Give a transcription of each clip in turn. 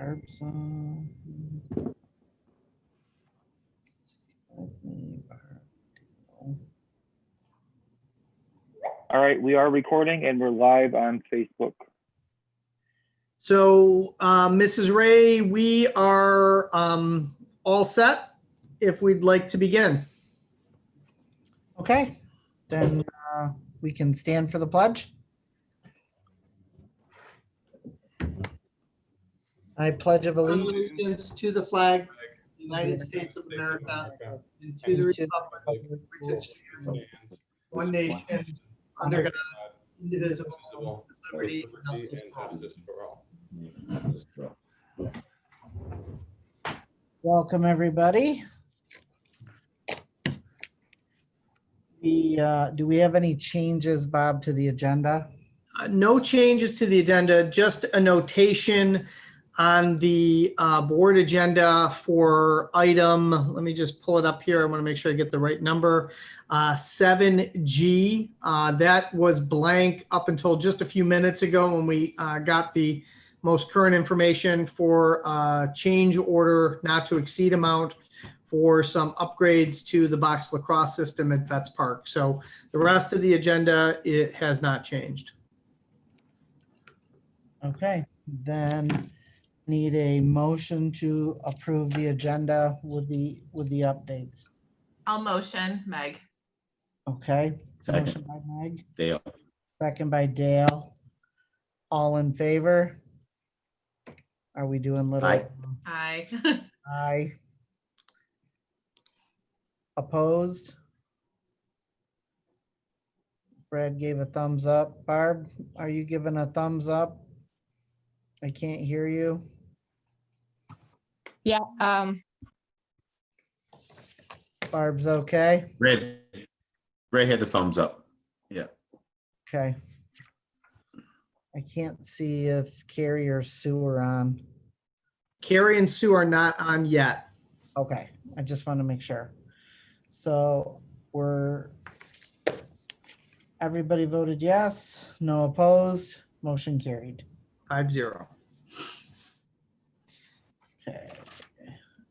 All right, we are recording and we're live on Facebook. So, Mrs. Ray, we are all set if we'd like to begin. Okay, then we can stand for the pledge. I pledge of allegiance Allegiance to the flag, United States of America, and to the republic which is one nation, under God, indivisible, with liberty and justice for all. Welcome, everybody. Do we have any changes, Bob, to the agenda? No changes to the agenda, just a notation on the board agenda for item, let me just pull it up here. I want to make sure I get the right number. 7G, that was blank up until just a few minutes ago when we got the most current information for change order not to exceed amount for some upgrades to the box lacrosse system at Vets Park. So the rest of the agenda, it has not changed. Okay, then need a motion to approve the agenda with the updates. I'll motion, Meg. Okay, Second. motion by Meg, Dale. second by Dale. All in favor? Are we doing little? Aye. Aye. Aye. Opposed? Brad gave a thumbs up. Barb, are you giving a thumbs up? I can't hear you. Yeah, Barb's okay? Ray had the thumbs up. Yeah. Okay. I can't see if Carrie or Sue are on. Carrie and Sue are not on yet. Okay, I just want to make sure. So everybody voted yes, no opposed, motion carried. 5-0. Okay.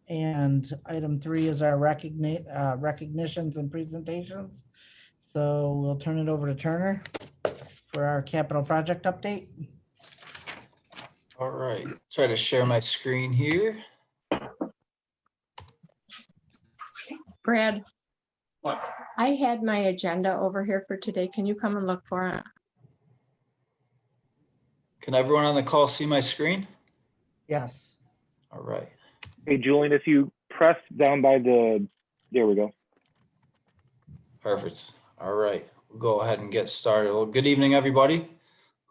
And item 3 is our recognitions and presentations. So we'll turn it over to Turner for our capital project update. All right, try to share my screen here. Brad. What? I had my agenda over here for today. Can you come and look for it? Can everyone on the call see my screen? Yes. All right. Hey, Julian, if you press down by there we go. Perfect. All right, we'll go ahead and get started. Well, good evening, everybody.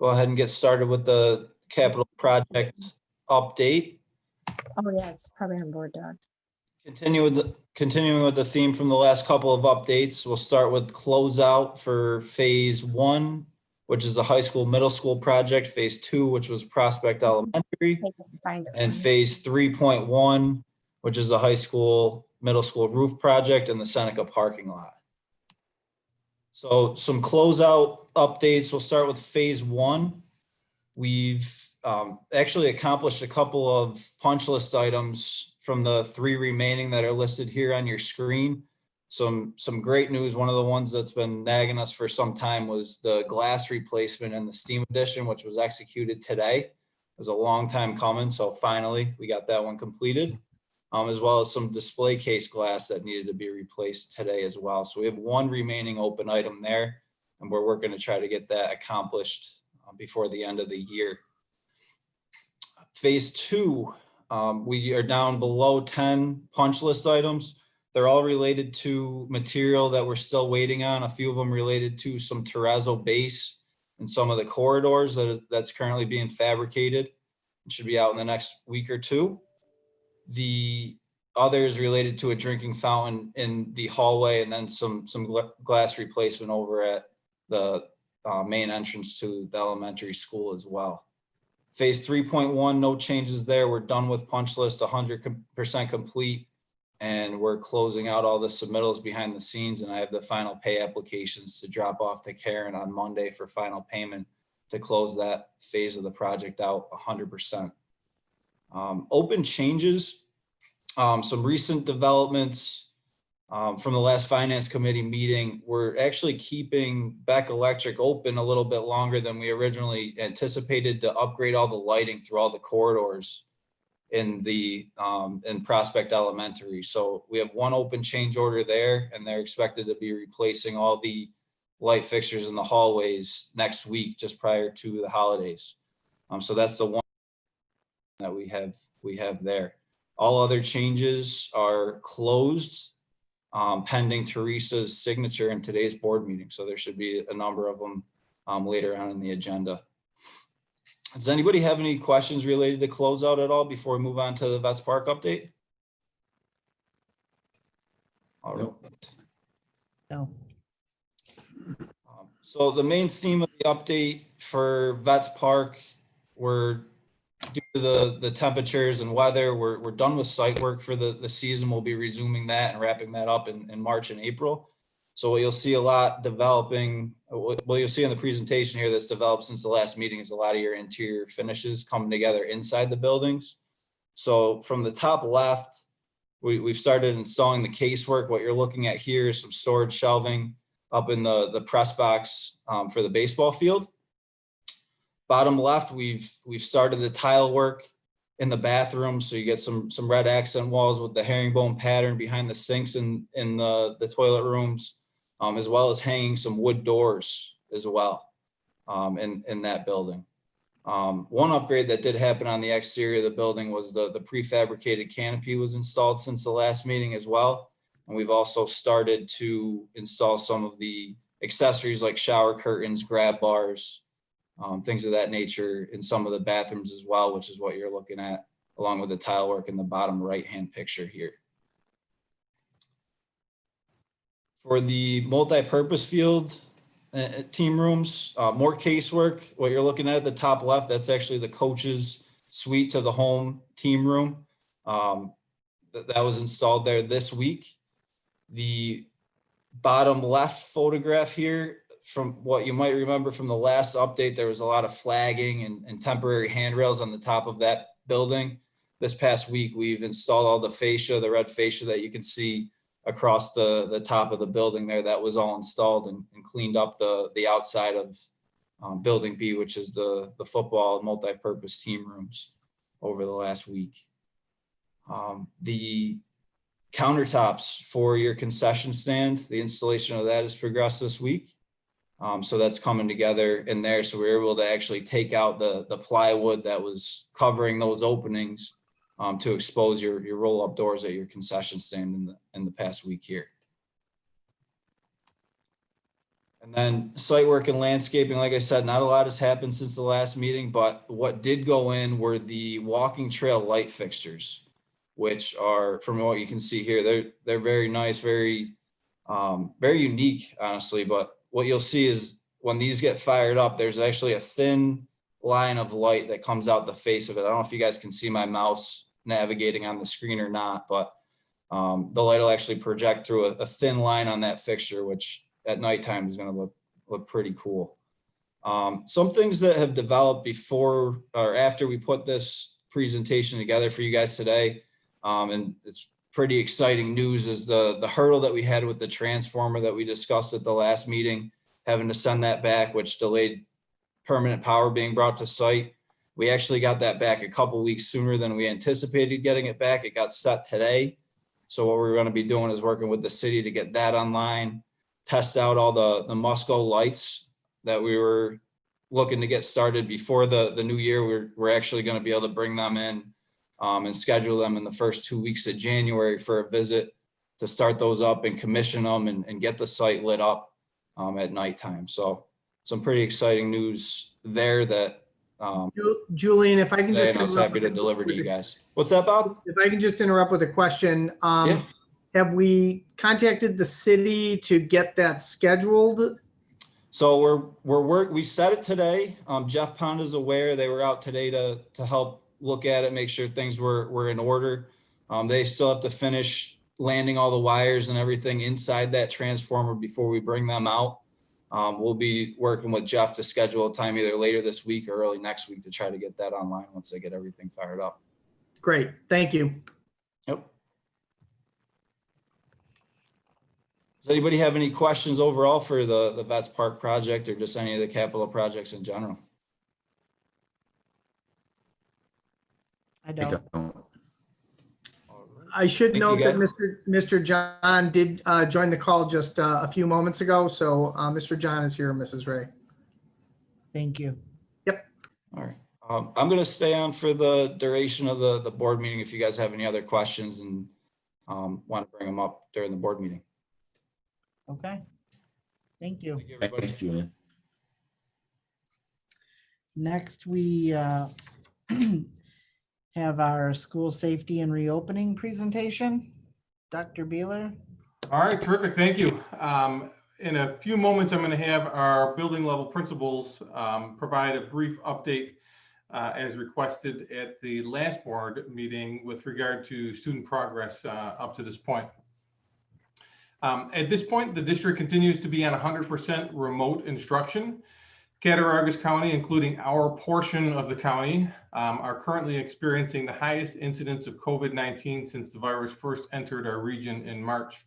Go ahead and get started with the capital project update. Oh, yeah, it's probably on board, Doug. Continuing with the theme from the last couple of updates, we'll start with closeout for phase 1, which is a high school, middle school project, phase 2, which was Prospect Elementary, Take it and find it. and phase 3.1, which is a high school, middle school roof project in the Seneca parking lot. So some closeout updates. We'll start with phase 1. We've actually accomplished a couple of punch list items from the 3 remaining that are listed here on your screen. Some great news. One of the ones that's been nagging us for some time was the glass replacement in the steam addition, which was executed today. It was a long time coming, so finally we got that one completed, as well as some display case glass that needed to be replaced today as well. So we have 1 remaining open item there, and we're working to try to get that accomplished before the end of the year. Phase 2, we are down below 10 punch list items. They're all related to material that we're still waiting on. A few of them related to some terrazzo base and some of the corridors that's currently being fabricated. It should be out in the next week or 2. The others related to a drinking fountain in the hallway, and then some glass replacement over at the main entrance to the elementary school as well. Phase 3.1, no changes there. We're done with punch list, 100% complete, and we're closing out all the submittals behind the scenes, and I have the final pay applications to drop off to Karen on Monday for final payment to close that phase of the project out 100%. Open changes, some recent developments from the last finance committee meeting. We're actually keeping Beck Electric open a little bit longer than we originally anticipated to upgrade all the lighting through all the corridors in in Prospect Elementary. So we have one open change order there, and they're expected to be replacing all the light fixtures in the hallways next week, just prior to the holidays. So that's the one that we have there. All other changes are closed pending Teresa's signature in today's board meeting. So there should be a number of them later on in the agenda. Does anybody have any questions related to closeout at all before we move on to the Vets Park update? All right. No. So the main theme of the update for Vets Park, we're due to the temperatures and weather, we're done with site work for the season. We'll be resuming that and wrapping that up in March and April. So what you'll see a lot developing, what you'll see in the presentation here that's developed since the last meeting is a lot of your interior finishes coming together inside the buildings. So from the top left, we've started installing the casework. What you're looking at here is some storage shelving up in the press box for the baseball field. Bottom left, we've started the tile work in the bathroom. So you get some red accent walls with the herringbone pattern behind the sinks in the toilet rooms, as well as hanging some wood doors as well in that building. One upgrade that did happen on the exterior of the building was the prefabricated canopy was installed since the last meeting as well. And we've also started to install some of the accessories like shower curtains, grab bars, things of that nature in some of the bathrooms as well, which is what you're looking at along with the tile work in the bottom right-hand picture here. For the multi-purpose field team rooms, more casework. What you're looking at the top left, that's actually the coach's suite to the home team room. That was installed there this week. The bottom left photograph here, from what you might remember from the last update, there was a lot of flagging and temporary handrails on the top of that building. This past week, we've installed all the fascia, the red fascia that you can see across the top of the building there. That was all installed and cleaned up the outside of building B, which is the football and multi-purpose team rooms over the last week. The countertops for your concession stand, the installation of that has progressed this week. So that's coming together in there. So we were able to actually take out the plywood that was covering those openings to expose your roll-up doors at your concession stand in the past week here. And then site work and landscaping, like I said, not a lot has happened since the last meeting, but what did go in were the walking trail light fixtures, which are, from what you can see here, they're very nice, very unique, honestly. But what you'll see is when these get fired up, there's actually a thin line of light that comes out the face of it. I don't know if you guys can see my mouse navigating on the screen or not, but the light will actually project through a thin line on that fixture, which at nighttime is going to look pretty cool. Some things that have developed before or after we put this presentation together for you guys today, and it's pretty exciting news, is the hurdle that we had with the transformer that we discussed at the last meeting, having to send that back, which delayed permanent power being brought to site. We actually got that back a couple weeks sooner than we anticipated getting it back. It got set today. So what we're going to be doing is working with the city to get that online, test out all the Musco lights that we were looking to get started before the new year. We're actually going to be able to bring them in and schedule them in the first 2 weeks of January for a visit to start those up and commission them and get the site lit up at nighttime. So some pretty exciting news there that Julian, if I can just I was happy to deliver to you guys. What's that, Bob? If I can just interrupt with a question. Yeah. Have we contacted the city to get that scheduled? So we set it today. Jeff Pond is aware. They were out today to help look at it, make sure things were in order. They still have to finish landing all the wires and everything inside that transformer before we bring them out. We'll be working with Jeff to schedule a time either later this week or early next week to try to get that online once they get everything fired up. Great, thank you. Yep. Does anybody have any questions overall for the Vets Park project or just any of the capital projects in general? I I don't. don't. I should Thank you, note that guys. Mr. John did join the call just a few moments ago, so Mr. John is here, Mrs. Ray. Thank you. All right. I'm going to stay on for the duration of the board meeting if you guys have any other questions and want to bring them up during the board meeting. Okay. Thank you. Thank you, everybody. Thanks, Julian. Next, we have our school safety and reopening presentation. Dr. Beeler. All right, terrific. Thank you. In a few moments, I'm going to have our building level principals provide a brief update as requested at the last board meeting with regard to student progress up to this point. At this point, the district continues to be on 100% remote instruction. Cattaraugus County, including our portion of the county, are currently experiencing the highest incidence of COVID-19 since the virus first entered our region in March.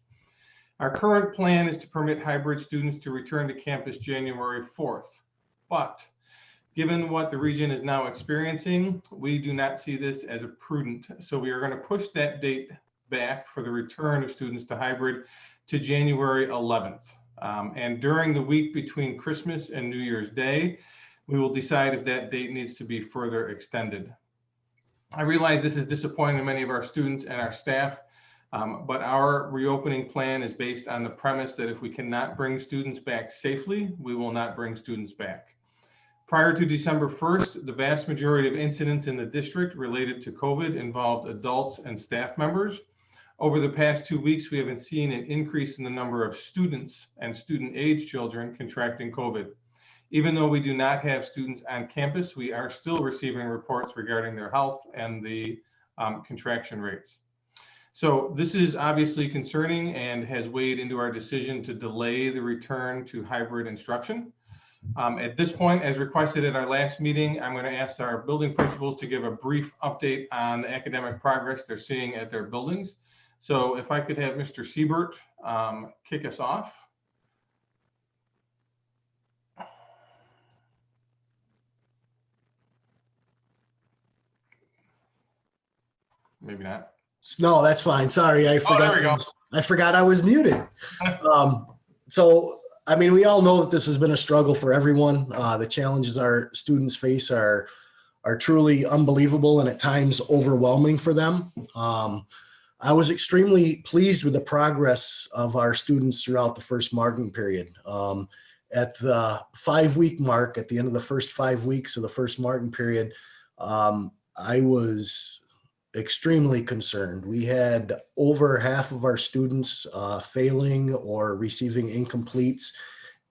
Our current plan is to permit hybrid students to return to campus January 4th. But given what the region is now experiencing, we do not see this as a prudent. So we are going to push that date back for the return of students to hybrid to January 11th. And during the week between Christmas and New Year's Day, we will decide if that date needs to be further extended. I realize this is disappointing to many of our students and our staff, but our reopening plan is based on the premise that if we cannot bring students back safely, we will not bring students back. Prior to December 1st, the vast majority of incidents in the district related to COVID involved adults and staff members. Over the past 2 weeks, we have been seeing an increase in the number of students and student-age children contracting COVID. Even though we do not have students on campus, we are still receiving reports regarding their health and the contraction rates. So this is obviously concerning and has weighed into our decision to delay the return to hybrid instruction. At this point, as requested at our last meeting, I'm going to ask our building principals to give a brief update on the academic progress they're seeing at their buildings. So if I could have Mr. Siebert kick us off. Maybe not. No, that's fine. Sorry, I forgot. there we go. I forgot I was muted. So, I mean, we all know that this has been a struggle for everyone. The challenges our students face are truly unbelievable and at times overwhelming for them. I was extremely pleased with the progress of our students throughout the first marking period. At the 5-week mark, at the end of the first 5 weeks of the first marking period, I was extremely concerned. We had over half of our students failing or receiving incompletes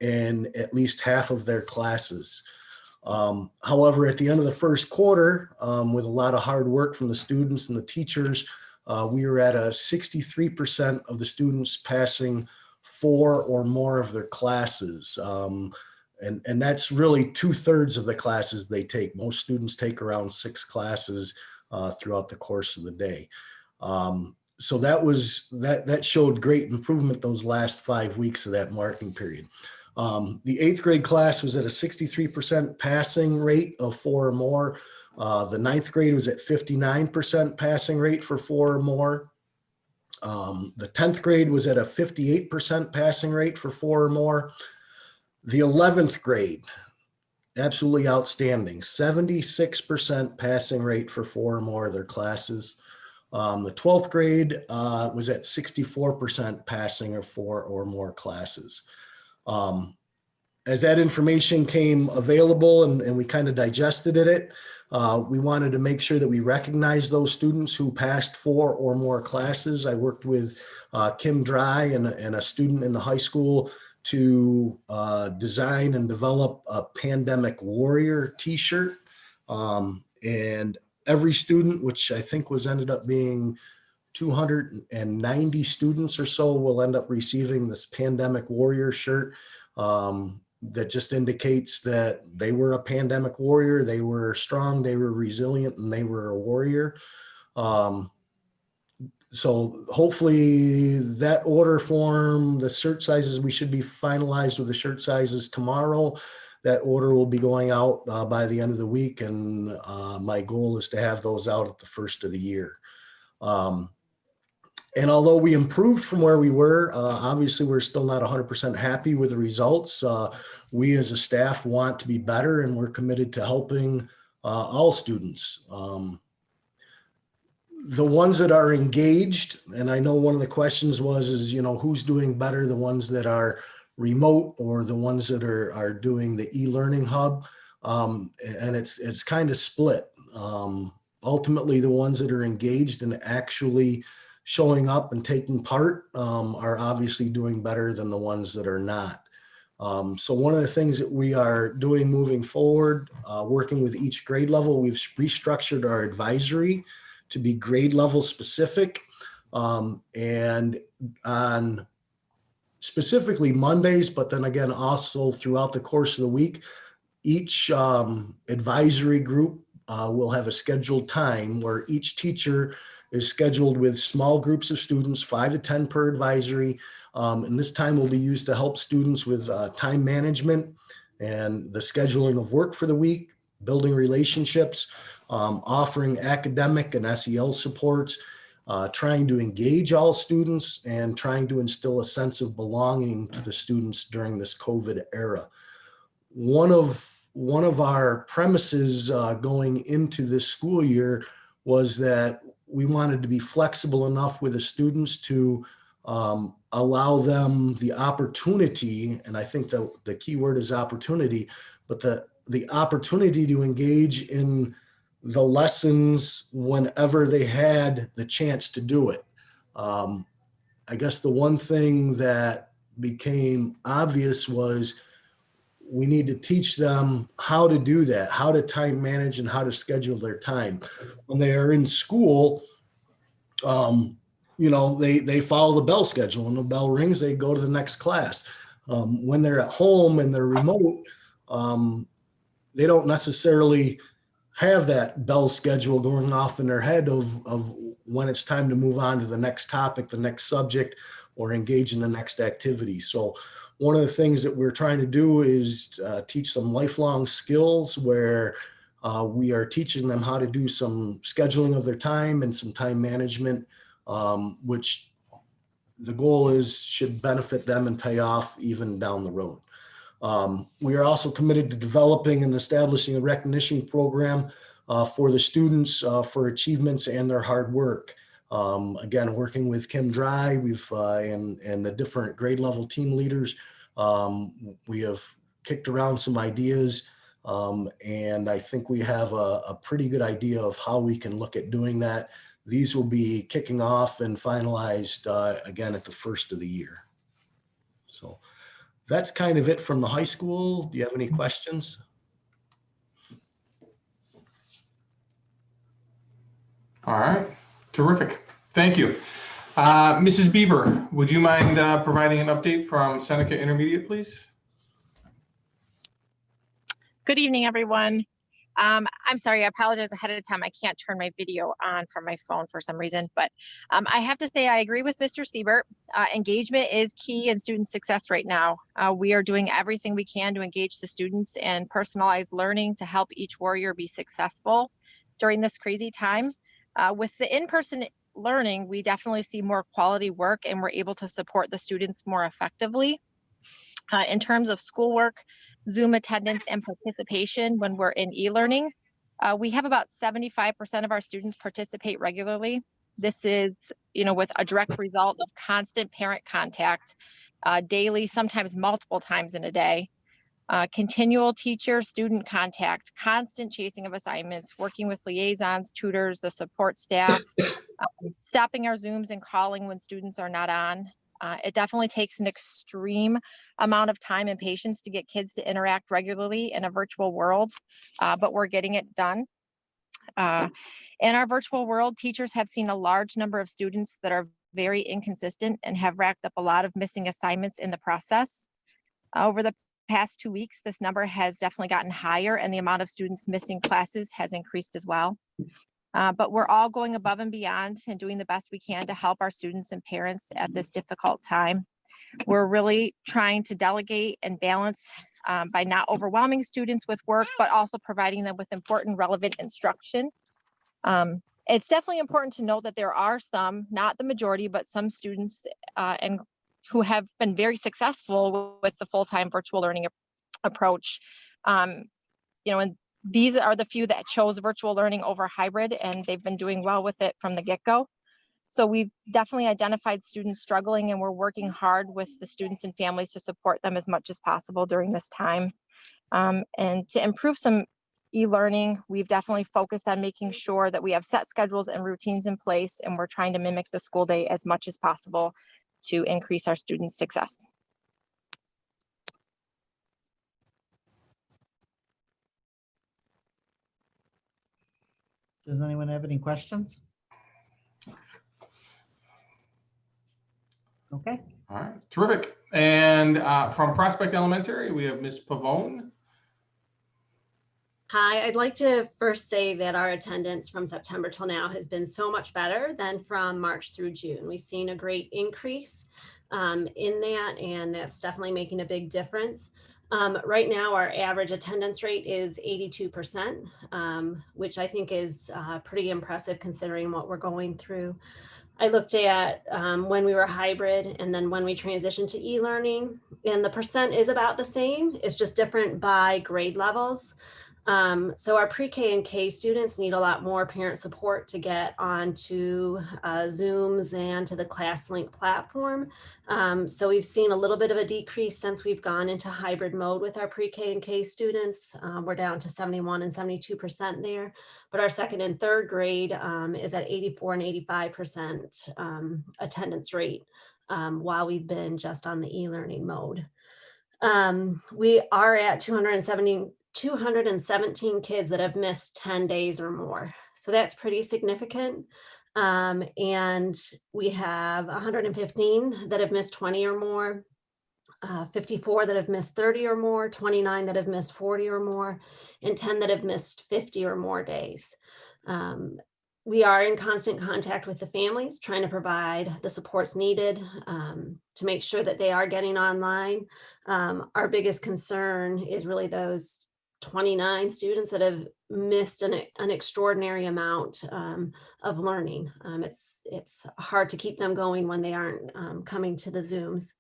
in at least half of their classes. However, at the end of the first quarter, with a lot of hard work from the students and the teachers, we were at a 63% of the students passing 4 or more of their classes. And that's really 2/3 of the classes they take. Most students take around 6 classes throughout the course of the day. So that showed great improvement those last 5 weeks of that marking period. The 8th grade class was at a 63% passing rate of 4 or more. The 9th grade was at 59% passing rate for 4 or more. The 10th grade was at a 58% passing rate for 4 or more. The 11th grade, absolutely outstanding, 76% passing rate for 4 or more of their classes. The 12th grade was at 64% passing of 4 or more classes. As that information came available and we kind of digested it, we wanted to make sure that we recognize those students who passed 4 or more classes. I worked with Kim Dry and a student in the high school to design and develop a Pandemic Warrior t-shirt. And every student, which I think ended up being 290 students or so, will end up receiving this Pandemic Warrior shirt. That just indicates that they were a pandemic warrior. They were strong, they were resilient, and they were a warrior. So hopefully that order form, the shirt sizes, we should be finalized with the shirt sizes tomorrow. That order will be going out by the end of the week, and my goal is to have those out at the first of the year. And although we improved from where we were, obviously we're still not 100% happy with the results. We as a staff want to be better, and we're committed to helping all students. The ones that are engaged, and I know one of the questions is, who's doing better, the ones that are remote or the ones that are doing the e-learning hub. And it's kind of split. Ultimately, the ones that are engaged and actually showing up and taking part are obviously doing better than the ones that are not. So one of the things that we are doing moving forward, working with each grade level, we've restructured our advisory to be grade level specific. And on specifically Mondays, but then again, also throughout the course of the week, each advisory group will have a scheduled time where each teacher is scheduled with small groups of students, 5 to 10 per advisory. And this time will be used to help students with time management and the scheduling of work for the week, building relationships, offering academic and SEL supports, trying to engage all students, and trying to instill a sense of belonging to the students during this COVID era. One of our premises going into this school year was that we wanted to be flexible enough with the students to allow them the opportunity, and I think the key word is opportunity, but the opportunity to engage in the lessons whenever they had the chance to do it. I guess the one thing that became obvious was we need to teach them how to do that, how to time manage and how to schedule their time. When they are in school, they follow the bell schedule. When the bell rings, they go to the next class. When they're at home and they're remote, they don't necessarily have that bell schedule going off in their head of when it's time to move on to the next topic, the next subject, or engage in the next activity. So one of the things that we're trying to do is teach some lifelong skills where we are teaching them how to do some scheduling of their time and some time management, which the goal is should benefit them and pay off even down the road. We are also committed to developing and establishing a recognition program for the students for achievements and their hard work. Again, working with Kim Dry, and the different grade level team leaders, we have kicked around some ideas, and I think we have a pretty good idea of how we can look at doing that. These will be kicking off and finalized again at the first of the year. So that's kind of it from the high school. Do you have any questions? All right, terrific. Thank you. Mrs. Bieber, would you mind providing an update from Seneca Intermediate, please? Good evening, everyone. I'm sorry, I apologize ahead of time. I can't turn my video on from my phone for some reason, but I have to say I agree with Mr. Siebert. Engagement is key in student success right now. We are doing everything we can to engage the students and personalize learning to help each warrior be successful during this crazy time. With the in-person learning, we definitely see more quality work and we're able to support the students more effectively. In terms of schoolwork, Zoom attendance and participation when we're in e-learning, we have about 75% of our students participate regularly. This is, with a direct result of constant parent contact, daily, sometimes multiple times in a day, continual teacher-student contact, constant chasing of assignments, working with liaisons, tutors, the support staff, stopping our Zooms and calling when students are not on. It definitely takes an extreme amount of time and patience to get kids to interact regularly in a virtual world, but we're getting it done. In our virtual world, teachers have seen a large number of students that are very inconsistent and have racked up a lot of missing assignments in the process. Over the past 2 weeks, this number has definitely gotten higher and the amount of students missing classes has increased as well. But we're all going above and beyond and doing the best we can to help our students and parents at this difficult time. We're really trying to delegate and balance by not overwhelming students with work, but also providing them with important, relevant instruction. It's definitely important to note that there are some, not the majority, but some students and who have been very successful with the full-time virtual learning approach. And these are the few that chose virtual learning over hybrid, and they've been doing well with it from the get-go. So we've definitely identified students struggling, and we're working hard with the students and families to support them as much as possible during this time. And to improve some e-learning, we've definitely focused on making sure that we have set schedules and routines in place, and we're trying to mimic the school day as much as possible to increase our students' success. Does anyone have any questions? Okay. All right, terrific. And from Prospect Elementary, we have Ms. Pavone. Hi, I'd like to first say that our attendance from September till now has been so much better than from March through June. We've seen a great increase in that, and that's definitely making a big difference. Right now, our average attendance rate is 82%, which I think is pretty impressive considering what we're going through. I looked at when we were hybrid and then when we transitioned to e-learning, and the percent is about the same. It's just different by grade levels. So our pre-K and K students need a lot more parent support to get onto Zooms and to the ClassLink platform. So we've seen a little bit of a decrease since we've gone into hybrid mode with our pre-K and K students. We're down to 71 and 72% there, but our second and third grade is at 84 and 85% attendance rate while we've been just on the e-learning mode. We are at 217 kids that have missed 10 days or more. So that's pretty significant. And we have 115 that have missed 20 or more, 54 that have missed 30 or more, 29 that have missed 40 or more, and 10 that have missed 50 or more days. We are in constant contact with the families, trying to provide the supports needed to make sure that they are getting online. Our biggest concern is really those 29 students that have missed an extraordinary amount of learning. It's hard to keep them going when they aren't coming to the Zooms.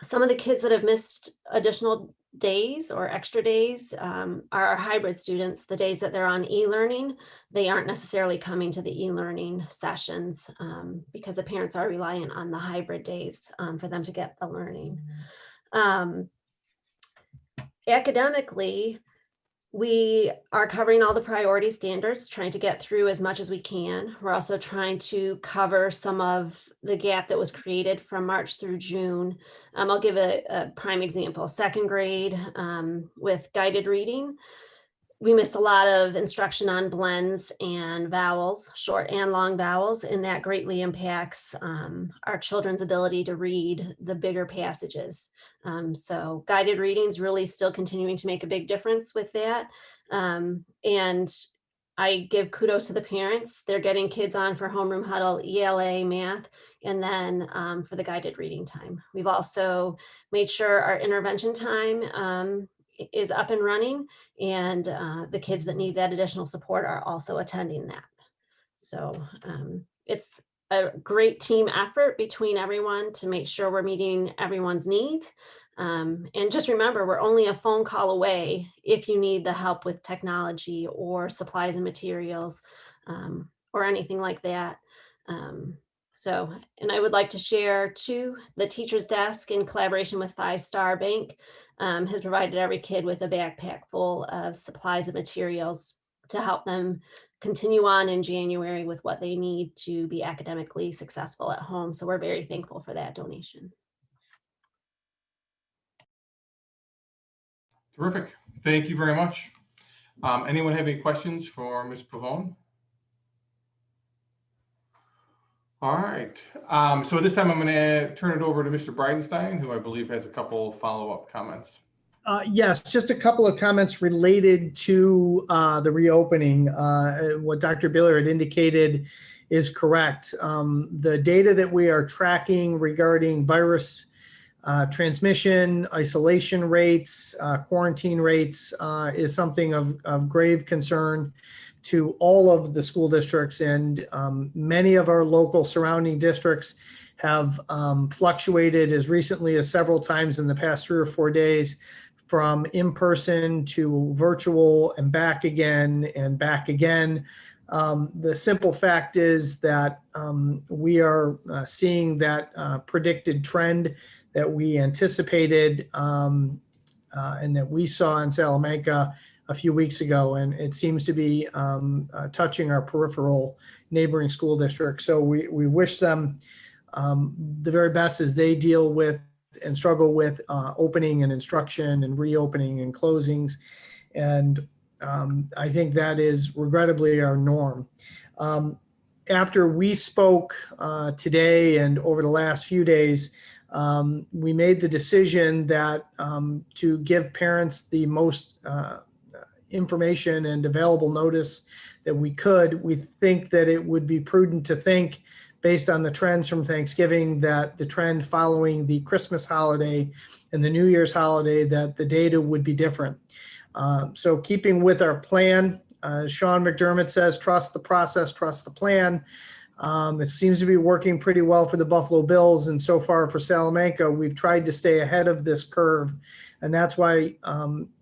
Some of the kids that have missed additional days or extra days are our hybrid students. The days that they're on e-learning, they aren't necessarily coming to the e-learning sessions because the parents are reliant on the hybrid days for them to get the learning. Academically, we are covering all the priority standards, trying to get through as much as we can. We're also trying to cover some of the gap that was created from March through June. I'll give a prime example. Second grade with guided reading, we missed a lot of instruction on blends and vowels, short and long vowels, and that greatly impacts our children's ability to read the bigger passages. So guided reading is really still continuing to make a big difference with that. And I give kudos to the parents. They're getting kids on for homeroom huddle, ELA, math, and then for the guided reading time. We've also made sure our intervention time is up and running, and the kids that need that additional support are also attending that. So it's a great team effort between everyone to make sure we're meeting everyone's needs. And just remember, we're only a phone call away if you need the help with technology or supplies and materials or anything like that. And I would like to share too, the teacher's desk in collaboration with 5 Star Bank has provided every kid with a backpack full of supplies and materials to help them continue on in January with what they need to be academically successful at home. So we're very thankful for that donation. Terrific. Thank you very much. Anyone have any questions for Ms. Pavone? All right. So at this time, I'm going to turn it over to Mr. Bridenstine, who I believe has a couple follow-up comments. Yes, just a couple of comments related to the reopening. What Dr. Biller had indicated is correct. The data that we are tracking regarding virus transmission, isolation rates, quarantine rates is something of grave concern to all of the school districts, and many of our local surrounding districts have fluctuated as recently as several times in the past 3 or 4 days, from in-person to virtual and back again and back again. The simple fact is that we are seeing that predicted trend that we anticipated and that we saw in Salamanca a few weeks ago, and it seems to be touching our peripheral neighboring school districts. So we wish them the very best as they deal with and struggle with opening and instruction and reopening and closings. And I think that is regrettably our norm. After we spoke today and over the last few days, we made the decision that to give parents the most information and available notice that we could. We think that it would be prudent to think, based on the trends from Thanksgiving, that the trend following the Christmas holiday and the New Year's holiday, that the data would be different. So keeping with our plan, Sean McDermott says, trust the process, trust the plan. It seems to be working pretty well for the Buffalo Bills, and so far for Salamanca, we've tried to stay ahead of this curve. And that's why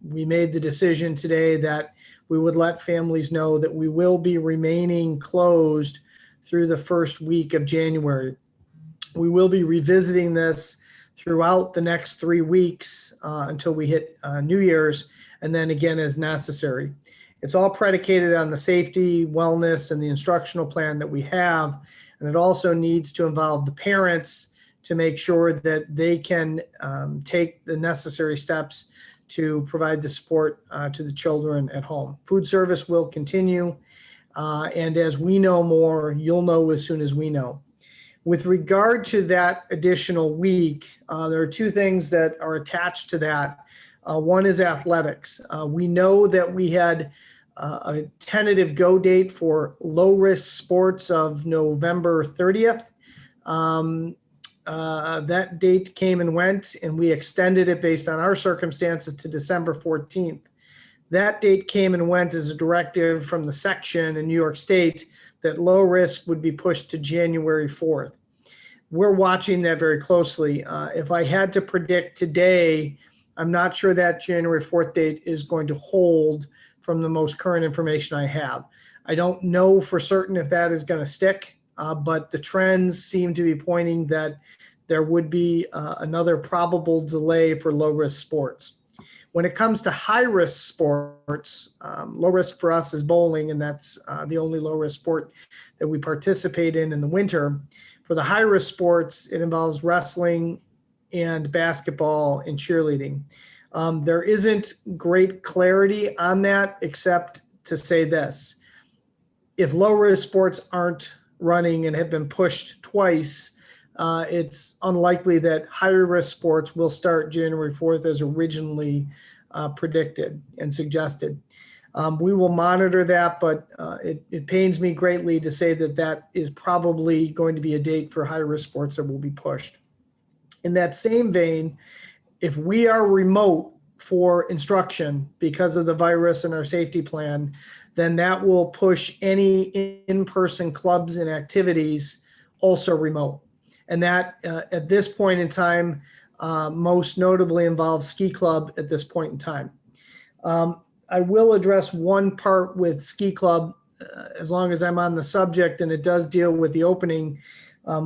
we made the decision today that we would let families know that we will be remaining closed through the first week of January. We will be revisiting this throughout the next 3 weeks until we hit New Year's, and then again as necessary. It's all predicated on the safety, wellness, and the instructional plan that we have. And it also needs to involve the parents to make sure that they can take the necessary steps to provide the support to the children at home. Food service will continue. And as we know more, you'll know as soon as we know. With regard to that additional week, there are 2 things that are attached to that. One is athletics. We know that we had a tentative go date for low-risk sports of November 30th. That date came and went, and we extended it based on our circumstances to December 14th. That date came and went as a directive from the section in New York State that low risk would be pushed to January 4th. We're watching that very closely. If I had to predict today, I'm not sure that January 4th date is going to hold from the most current information I have. I don't know for certain if that is going to stick, but the trends seem to be pointing that there would be another probable delay for low risk sports. When it comes to high-risk sports, low risk for us is bowling, and that's the only low-risk sport that we participate in the winter. For the high-risk sports, it involves wrestling and basketball and cheerleading. There isn't great clarity on that, except to say this. If low-risk sports aren't running and have been pushed twice, it's unlikely that higher risk sports will start January 4th as originally predicted and suggested. We will monitor that, but it pains me greatly to say that that is probably going to be a date for high risk sports that will be pushed. In that same vein, if we are remote for instruction because of the virus and our safety plan, then that will push any in-person clubs and activities also remote. And that at this point in time, most notably involves ski club at this point in time. I will address one part with ski club as long as I'm on the subject, and it does deal with the opening.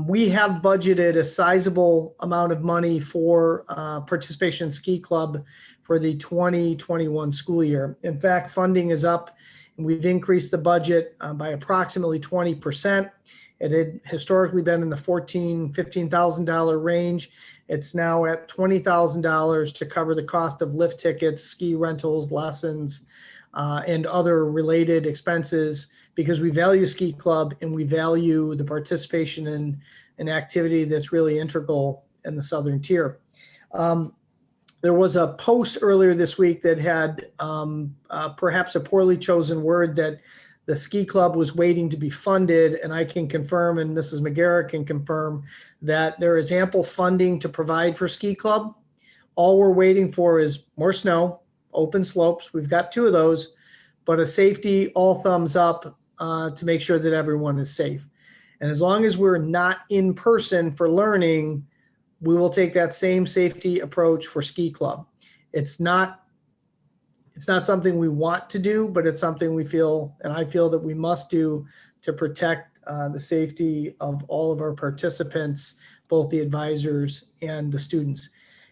We have budgeted a sizable amount of money for participation in ski club for the 2021 school year. In fact, funding is up, and we've increased the budget by approximately 20%. It had historically been in the $14,000, $15,000 range. It's now at $20,000 to cover the cost of lift tickets, ski rentals, lessons, and other related expenses, because we value ski club and we value the participation in an activity that's really integral in the Southern Tier. There was a post earlier this week that had perhaps a poorly chosen word, that the ski club was waiting to be funded. And I can confirm, and Mrs. McGarrett can confirm, that there is ample funding to provide for ski club. All we're waiting for is more snow, open slopes. We've got 2 of those, but a safety all thumbs up to make sure that everyone is safe. And as long as we're not in person for learning, we will take that same safety approach for ski club. It's not something we want to do, but it's something we feel, and I feel that we must do to protect the safety of all of our participants, both the advisors and the students.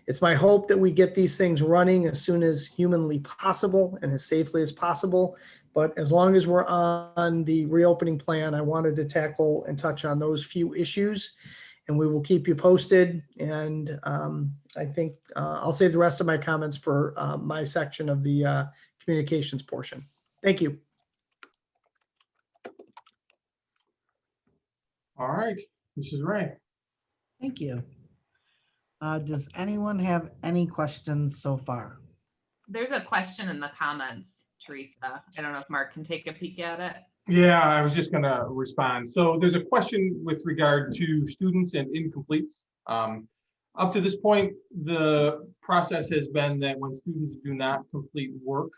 It's my hope that we get these things running as soon as humanly possible and as safely as possible. But as long as we're on the reopening plan, I wanted to tackle and touch on those few issues, and we will keep you posted. And I think I'll save the rest of my comments for my section of the communications portion. Thank you. All right, Mrs. Ray. Thank you. Does anyone have any questions so far? There's a question in the comments, Teresa. I don't know if Mark can take a peek at it. Yeah, I was just going to respond. So there's a question with regard to students and incompletes. Up to this point, the process has been that when students do not complete work,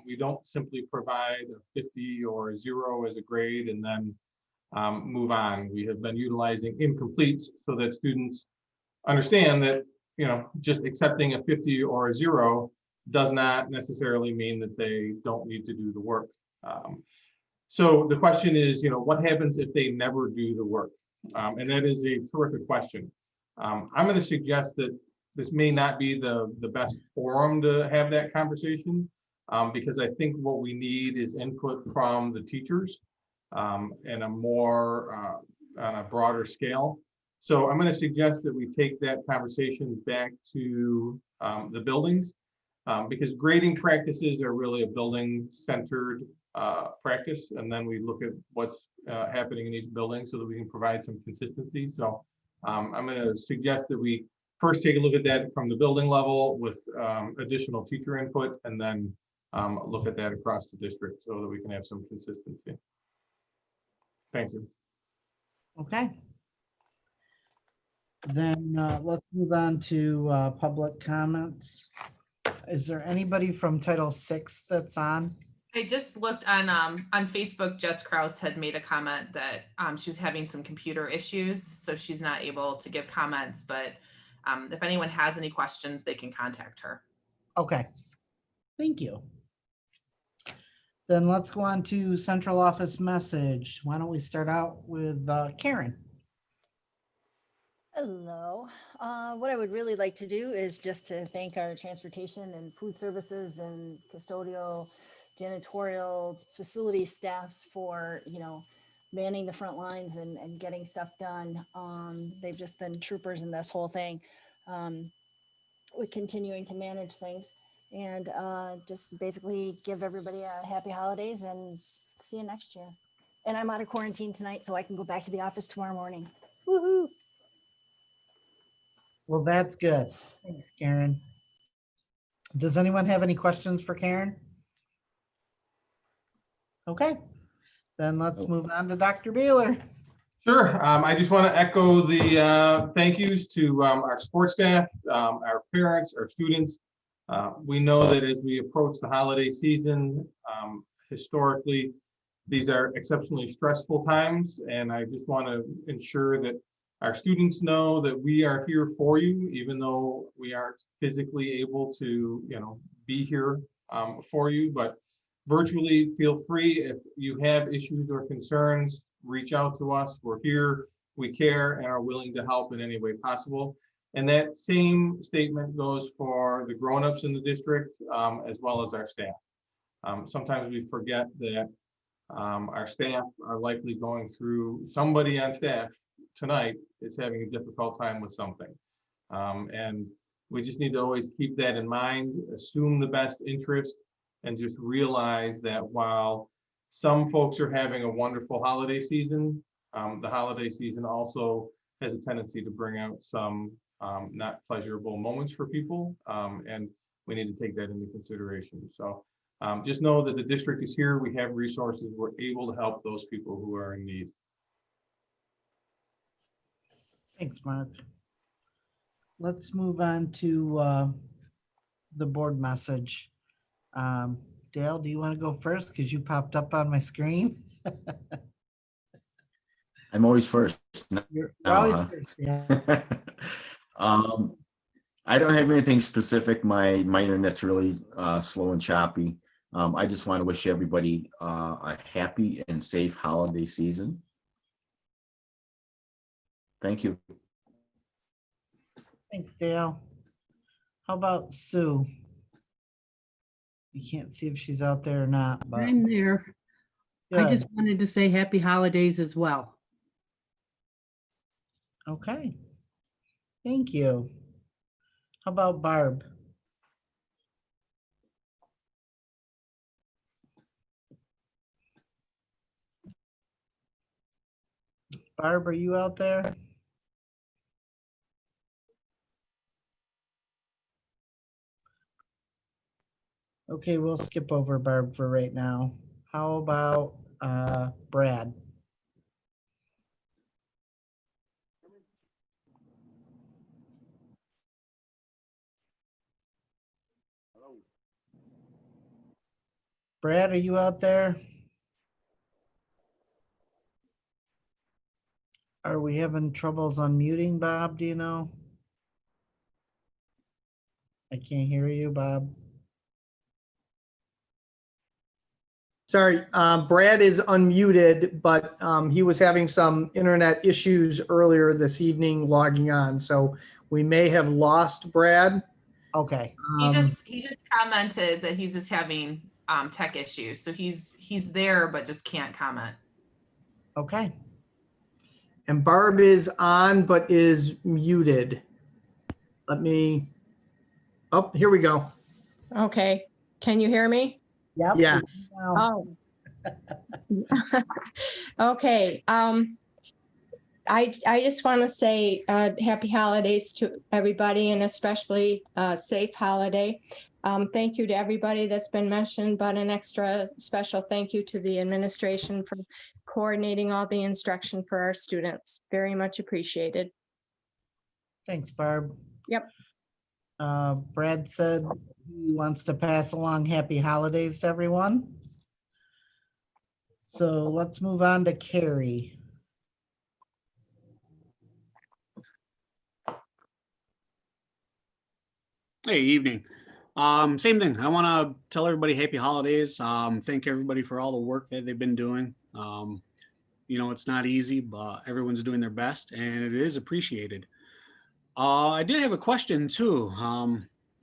we don't simply provide a 50 or a 0 as a grade and then move on. We have been utilizing incompletes so that students understand that, you know, just accepting a 50 or a 0 does not necessarily mean that they don't need to do the work. So the question is, you know, what happens if they never do the work? And that is a terrific question. I'm going to suggest that this may not be the best forum to have that conversation, because I think what we need is input from the teachers and a more on a broader scale. So I'm going to suggest that we take that conversation back to the buildings, because grading practices are really a building-centered practice, and then we look at what's happening in each building so that we can provide some consistency. So I'm going to suggest that we first take a look at that from the building level with additional teacher input, and then look at that across the district so that we can have some consistency. Thank you. Okay. Then let's move on to public comments. Is there anybody from Title VI that's on? I just looked on Facebook. Jess Krause had made a comment that she was having some computer issues, so she's not able to give comments, but if anyone has any questions, they can contact her. Okay, thank you. Then let's go on to central office message. Why don't we start out with Karen? Hello. What I would really like to do is just to thank our transportation and food services and custodial, janitorial facility staffs for, you know, manning the front lines and getting stuff done. They've just been troopers in this whole thing. With continuing to manage things, and just basically give everybody a happy holidays and see you next year. And I'm out of quarantine tonight, so I can go back to the office tomorrow morning. Woohoo! Well, that's good. Thanks, Karen. Does anyone have any questions for Karen? Okay, then let's move on to Dr. Baylor. Sure. I just want to echo the thank yous to our sports staff, our parents, our students. We know that as we approach the holiday season, historically, these are exceptionally stressful times, and I just want to ensure that our students know that we are here for you, even though we aren't physically able to, you know, be here for you. But virtually, feel free if you have issues or concerns, reach out to us. We're here, we care, and are willing to help in any way possible. And that same statement goes for the grown-ups in the district, as well as our staff. Sometimes we forget that our staff are likely going through, somebody on staff tonight is having a difficult time with something. And we just need to always keep that in mind, assume the best interest, and just realize that while some folks are having a wonderful holiday season, the holiday season also has a tendency to bring out some not pleasurable moments for people. And we need to take that into consideration. So just know that the district is here. We have resources. We're able to help those people who are in need. Thanks, Mark. Let's move on to the board message. Dale, do you want to go first? Because you popped up on my screen. I'm always first. You're Now, always huh? first, yeah. I don't have anything specific. My internet's really slow and choppy. I just want to wish everybody a happy and safe holiday season. Thank you. Thanks, Dale. How about Sue? You can't see if she's out there or not, but I'm there. I just good. wanted to say happy holidays as well. Okay. Thank you. How about Barb? Barb, are you out there? Okay, we'll skip over Barb for right now. How about Brad? Brad, are you out there? Are we having troubles unmuting, Bob? Do you know? I can't hear you, Bob. Sorry, Brad is unmuted, but he was having some internet issues earlier this evening logging on. So we may have lost Brad. Okay. He just commented that he's just having tech issues. So he's there, but just can't comment. Okay. And Barb is on, but is muted. Let me, oh, here we go. Okay, can you hear me? Yep. Yes. Oh. Okay, I just want to say happy holidays to everybody and especially safe holiday. Thank you to everybody that's been mentioned, but an extra special thank you to the administration for coordinating all the instruction for our students. Very much appreciated. Thanks, Barb. Yep. Brad said he wants to pass along happy holidays to everyone. So let's move on to Carrie. Hey, evening. Same thing. I want to tell everybody happy holidays. Thank everybody for all the work that they've been doing. You know, it's not easy, but everyone's doing their best and it is appreciated. I did have a question too.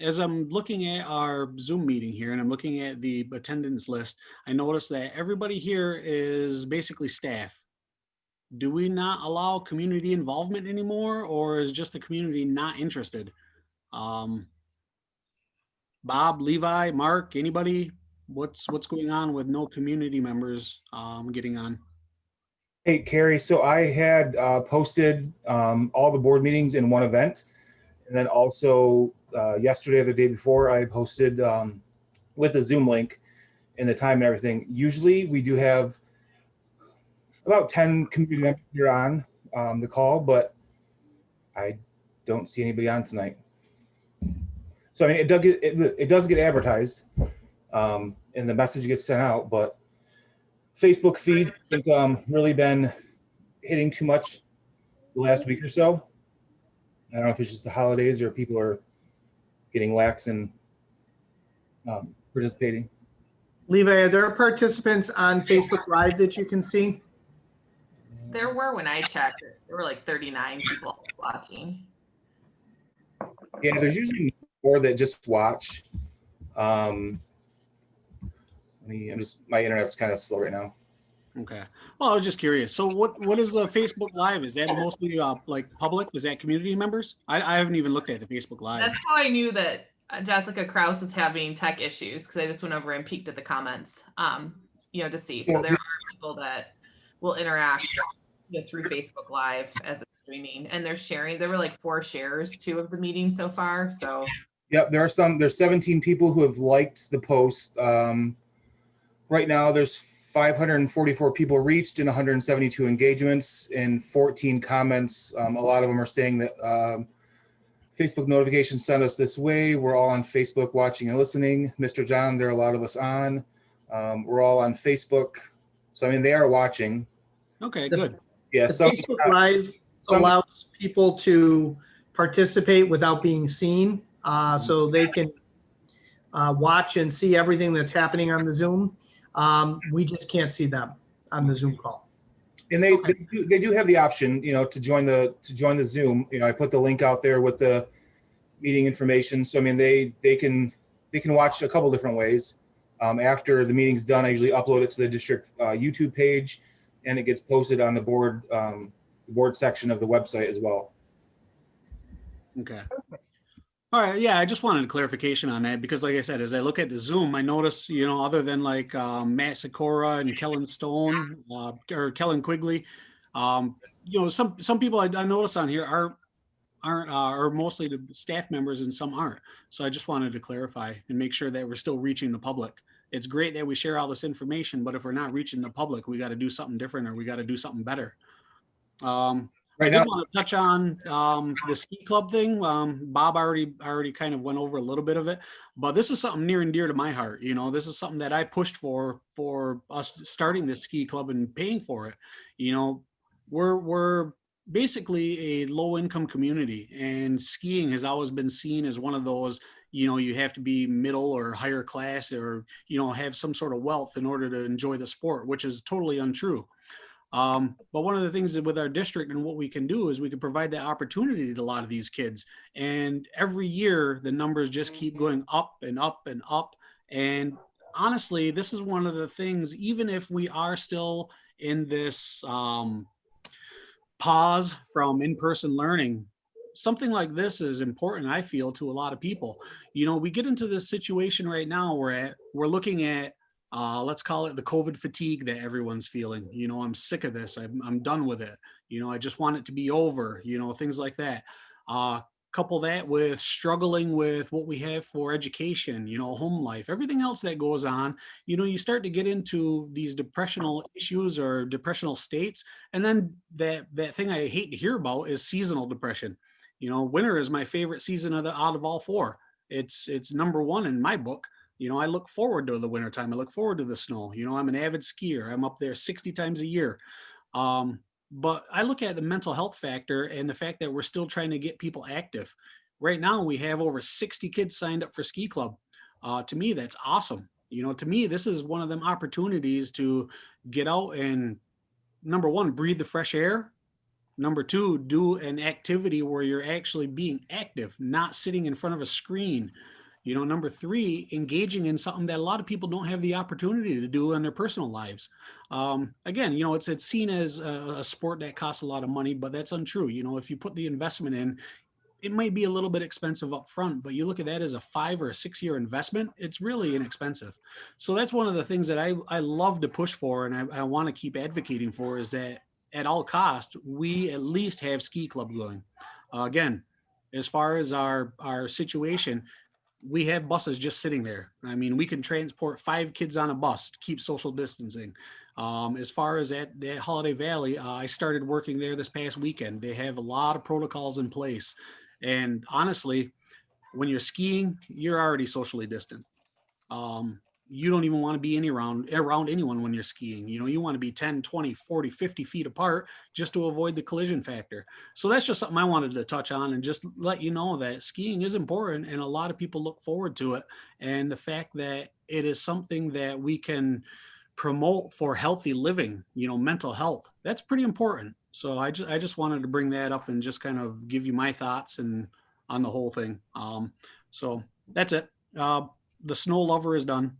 As I'm looking at our Zoom meeting here and I'm looking at the attendance list, I noticed that everybody here is basically staff. Do we not allow community involvement anymore, or is just the community not interested? Bob, Levi, Mark, anybody? What's going on with no community members getting on? Hey, Carrie, so I had posted all the board meetings in one event. And then also yesterday or the day before, I posted with the Zoom link and the time and everything. Usually we do have about 10 community members here on the call, but I don't see anybody on tonight. So I mean, it does get advertised and the message gets sent out, but Facebook feeds haven't really been hitting too much the last week or so. I don't know if it's just the holidays or people are getting lax and participating. Levi, are there participants on Facebook Live that you can see? There were when I checked. There were like 39 people watching. Yeah, there's usually more that just watch. My internet's kind of slow right now. Okay. Well, I was just curious. So what is the Facebook Live? Is that mostly like public? Is that community members? I haven't even looked at the Facebook Live. That's how I knew that Jessica Krause was having tech issues, because I just went over and peeked at the comments, you know, to see. So there are people that will interact Yeah, through Facebook Live as it's streaming, and they're sharing. There were like 4 shares too of the meeting so far. So Yep, there's 17 people who have liked the post. Right now, there's 544 people reached and 172 engagements and 14 comments. A lot of them are saying that Facebook notifications sent us this way. We're all on Facebook watching and listening. Mr. John, there are a lot of us on. We're all on Facebook. So, I mean, they are watching. Okay, good. Yeah, The some, Facebook Live allows people to participate without being seen, so they can watch and see everything that's happening on the Zoom. We just can't see them on the Zoom call. and they do have the option, to join the Zoom. I put the link out there with the meeting information. So I mean, they can watch a couple different ways. After the meeting's done, I usually upload it to the district YouTube page, and it gets posted on the board section of the website as well. Okay. All right. Yeah, I just wanted a clarification on that because, like I said, as I look at the Zoom, I notice, other than like Matt Sikora and Kellen Stone or Kellen Quigley, some people I notice on here aren't or mostly the staff members and some aren't. So I just wanted to clarify and make sure that we're still reaching the public. It's great that we share all this information, but if we're not reaching the public, we got to do something different or we got to do something better. I did want to touch on the ski club thing. Bob already kind of went over a little bit of it, but this is something near and dear to my heart. This is something that I pushed for us starting this ski club and paying for it. We're basically a low income community, and skiing has always been seen as one of those, you have to be middle or higher class or, have some sort of wealth in order to enjoy the sport, which is totally untrue. But one of the things with our district and what we can do is we can provide that opportunity to a lot of these kids. And every year the numbers just keep going up and up and up. And honestly, this is one of the things, even if we are still in this pause from in-person learning, something like this is important, I feel, to a lot of people. We get into this situation right now where we're looking at let's call it the COVID fatigue that everyone's feeling. I'm sick of this. I'm done with it. I just want it to be over, things like that. Couple that with struggling with what we have for education, home life, everything else that goes on. You start to get into these depressional issues or depressional states. And then that thing I hate to hear about is seasonal depression. Winter is my favorite season out of all 4. It's number 1 in my book. I look forward to the wintertime. I look forward to the snow. I'm an avid skier. I'm up there 60 times a year. But I look at the mental health factor and the fact that we're still trying to get people active. Right now, we have over 60 kids signed up for ski club. To me, that's awesome. To me, this is one of them opportunities to get out and, number 1, breathe the fresh air. Number 2, do an activity where you're actually being active, not sitting in front of a screen. Number 3, engaging in something that a lot of people don't have the opportunity to do in their personal lives. Again, it's seen as a sport that costs a lot of money, but that's untrue. If you put the investment in, it might be a little bit expensive up front, but you look at that as a 5 or 6 year investment, it's really inexpensive. So that's one of the things that I love to push for, and I want to keep advocating for, is that at all cost, we at least have ski club going. Again, as far as our situation, we have buses just sitting there. I mean, we can transport 5 kids on a bus to keep social distancing. As far as at Holiday Valley, I started working there this past weekend. They have a lot of protocols in place. And honestly, when you're skiing, you're already socially distant. You don't even want to be around anyone when you're skiing. You want to be 10, 20, 40, 50 feet apart just to avoid the collision factor. So that's just something I wanted to touch on and just let you know that skiing is important and a lot of people look forward to it. And the fact that it is something that we can promote for healthy living, mental health, that's pretty important. So I just wanted to bring that up and just kind of give you my thoughts and on the whole thing. So that's it. The snow lover is done.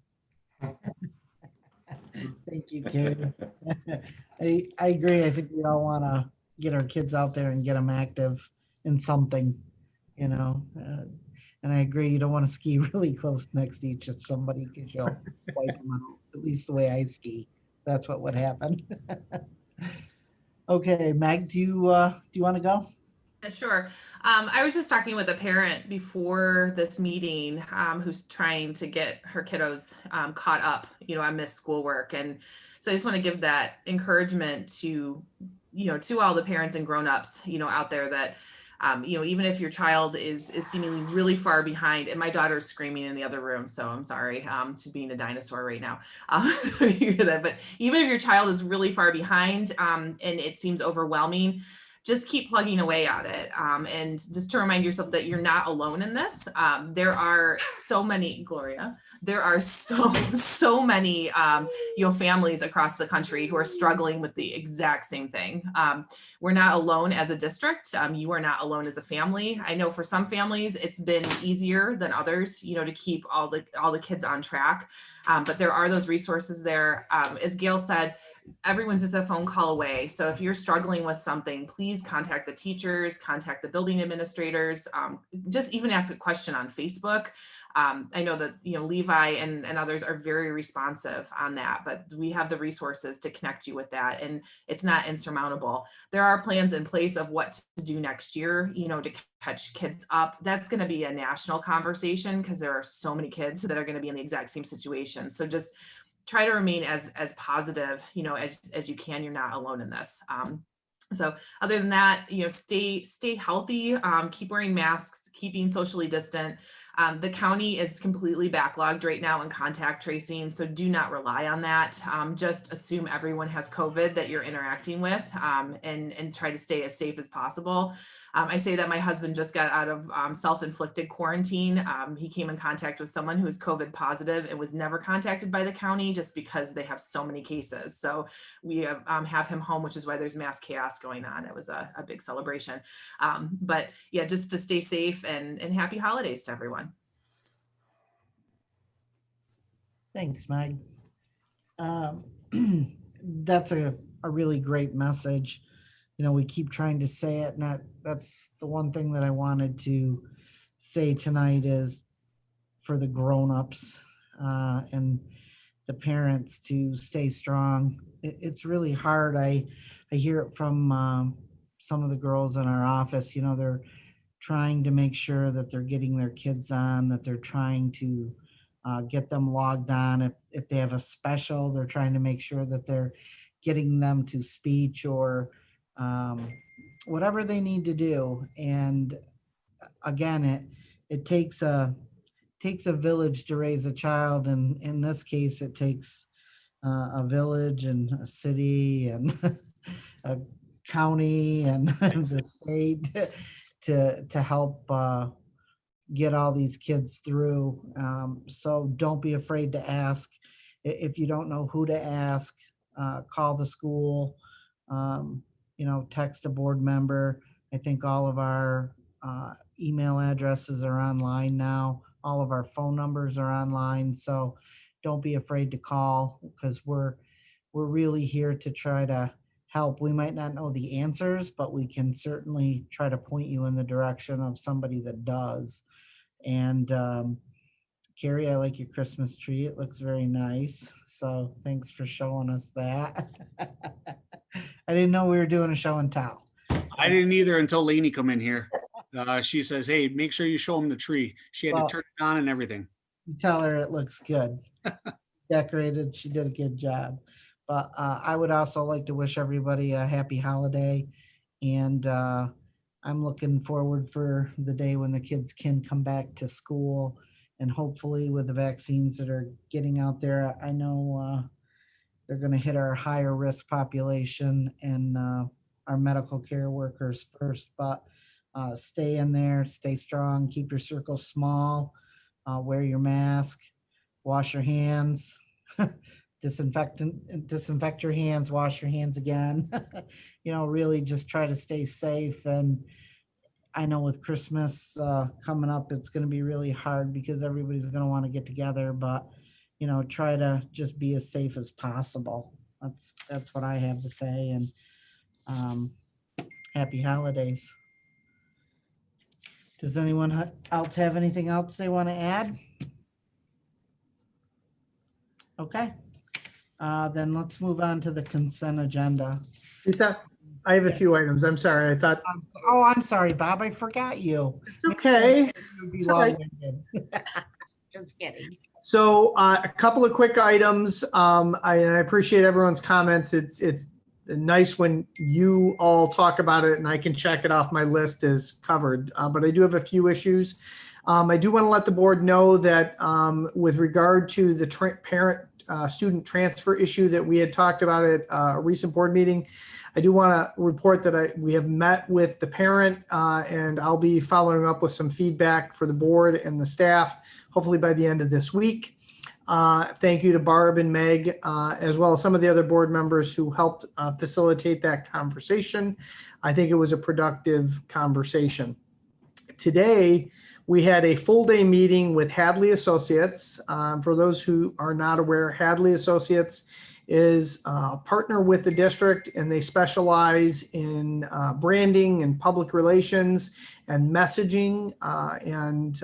Thank you, Carrie. I agree. I think we all want to get our kids out there and get them active in something, and I agree. You don't want to ski really close next to each other. Somebody because you'll wipe them out. At least the way I ski, that's what would happen. Okay, Meg, do you want to go? Sure. I was just talking with a parent before this meeting who's trying to get her kiddos caught up, on missed schoolwork. And so I just want to give that encouragement to, to all the parents and grownups, out there that, even if your child is seemingly really far behind, and my daughter's screaming in the other room, so I'm sorry to being a dinosaur right now. You hear that, but even if your child is really far behind and it seems overwhelming, just keep plugging away at it. And just to remind yourself that you're not alone in this. There are so many, Gloria, there are so many, families across the country who are struggling with the exact same thing. We're not alone as a district. You are not alone as a family. I know for some families, it's been easier than others, to keep all the kids on track. But there are those resources there. As Gail said, everyone's just a phone call away. So if you're struggling with something, please contact the teachers, contact the building administrators, just even ask a question on Facebook. I know that, Levi and others are very responsive on that, but we have the resources to connect you with that. And it's not insurmountable. There are plans in place of what to do next year, to catch kids up. That's going to be a national conversation because there are so many kids that are going to be in the exact same situation. So just try to remain as positive, as you can. You're not alone in this. So other than that, stay healthy, keep wearing masks, keep being socially distant. The county is completely backlogged right now in contact tracing, so do not rely on that. Just assume everyone has COVID that you're interacting with, and try to stay as safe as possible. I say that my husband just got out of self-inflicted quarantine. He came in contact with someone who was COVID positive and was never contacted by the county just because they have so many cases. So we have him home, which is why there's mass chaos going on. It was a big celebration. But yeah, just to stay safe and happy holidays to everyone. Thanks, Meg. That's a really great message. We keep trying to say it, and that's the one thing that I wanted to say tonight is for the grown-ups and the parents to stay strong. It's really hard. I hear it from some of the girls in our office. They're trying to make sure that they're getting their kids on, that they're trying to get them logged on. If they have a special, they're trying to make sure that they're getting them to speech or whatever they need to do. And again, it takes a village to raise a child, and in this case it takes a village and a city and a county and the state to help get all these kids through. So don't be afraid to ask. If you don't know who to ask, call the school, text a board member. I think all of our email addresses are online now. All of our phone numbers are online. So don't be afraid to call, because we're really here to try to help. We might not know the answers, but we can certainly try to point you in the direction of somebody that does. And Carrie, I like your Christmas tree. It looks very nice. So thanks for showing us that. I didn't know we were doing a show and tell. I didn't either until Lainey come in here. She says, hey, make sure you show him the tree. She had to turn it on and everything. You tell her it looks good. Decorated. She did a good job. But I would also like to wish everybody a happy holiday. And I'm looking forward for the day when the kids can come back to school. And hopefully with the vaccines that are getting out there, I know they're going to hit our higher risk population and our medical care workers first. But stay in there, stay strong, keep your circle small, wear your mask, wash your hands, disinfect your hands, wash your hands again. Really just try to stay safe. And I know with Christmas coming up, it's going to be really hard because everybody's going to want to get together, but try to just be as safe as possible. That's what I have to say. And happy holidays. Does anyone else have anything else they want to add? Okay. Then let's move on to the consent agenda. Lisa, I have a few items. I'm sorry. I thought, Oh, I'm sorry, Bob. I forgot you. it's okay. It would be It's all right. long-winded. Just kidding. So a couple of quick items. I appreciate everyone's comments. It's nice when you all talk about it and I can check it off my list as covered. But I do have a few issues. I do want to let the board know that with regard to the parent student transfer issue that we had talked about at a recent board meeting, I do want to report that we have met with the parent and I'll be following up with some feedback for the board and the staff, hopefully by the end of this week. Thank you to Barb and Meg, as well as some of the other board members who helped facilitate that conversation. I think it was a productive conversation. Today, we had a full day meeting with Hadley Associates. For those who are not aware, Hadley Associates is a partner with the district, and they specialize in branding and public relations and messaging and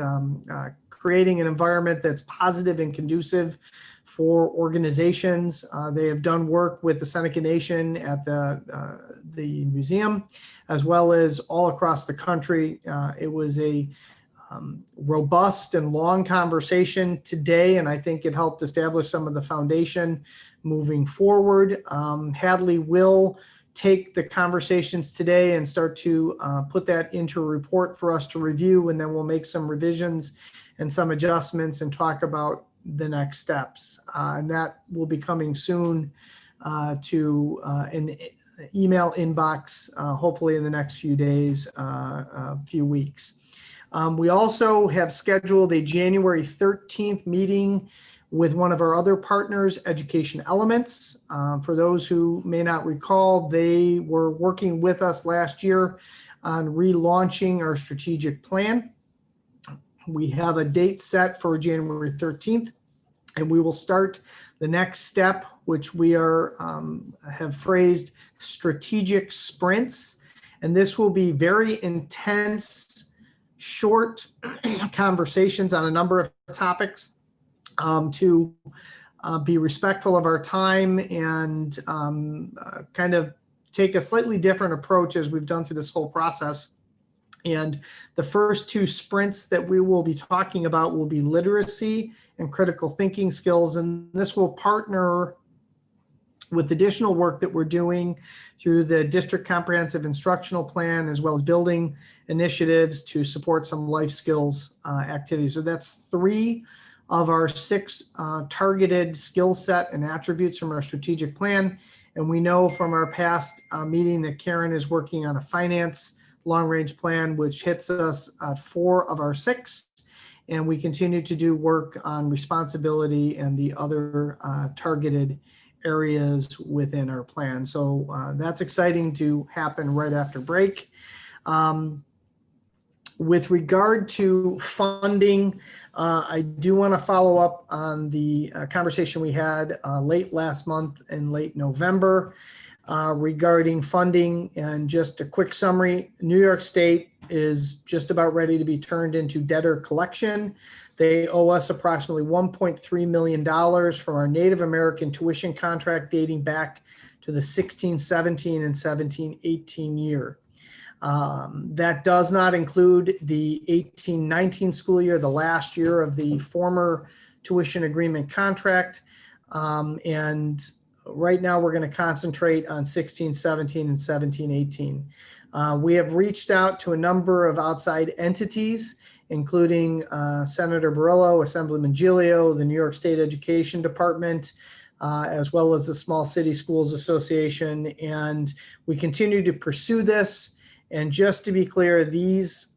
creating an environment that's positive and conducive for organizations. They have done work with the Seneca Nation at the museum, as well as all across the country. It was a robust and long conversation today, and I think it helped establish some of the foundation moving forward. Hadley will take the conversations today and start to put that into a report for us to review, and then we'll make some revisions and some adjustments and talk about the next steps. And that will be coming soon to an email inbox, hopefully in the next few days, few weeks. We also have scheduled a January 13th meeting with one of our other partners, Education Elements. For those who may not recall, they were working with us last year on relaunching our strategic plan. We have a date set for January 13th, and we will start the next step, which we have phrased strategic sprints. And this will be very intense, short conversations on a number of topics to be respectful of our time and kind of take a slightly different approach as we've done through this whole process. And the first two sprints that we will be talking about will be literacy and critical thinking skills. And this will partner with additional work that we're doing through the district comprehensive instructional plan, as well as building initiatives to support some life skills activities. So that's 3 of our 6 targeted skill set and attributes from our strategic plan. And we know from our past meeting that Karen is working on a finance long-range plan, which hits us at 4 of our 6. And we continue to do work on responsibility and the other targeted areas within our plan. So that's exciting to happen right after break. With regard to funding, I do want to follow up on the conversation we had late last month and late November regarding funding. And just a quick summary, New York State is just about ready to be turned into debtor collection. They owe us approximately $1.3 million from our Native American tuition contract dating back to the 16-17 and 17-18 year. That does not include the 18-19 school year, the last year of the former tuition agreement contract. And right now we're going to concentrate on 16-17 and 17-18. We have reached out to a number of outside entities, including Senator Barillo, Assemblyman Giglio, the New York State Education Department, as well as the Small City Schools Association. And we continue to pursue this. And just to be clear, these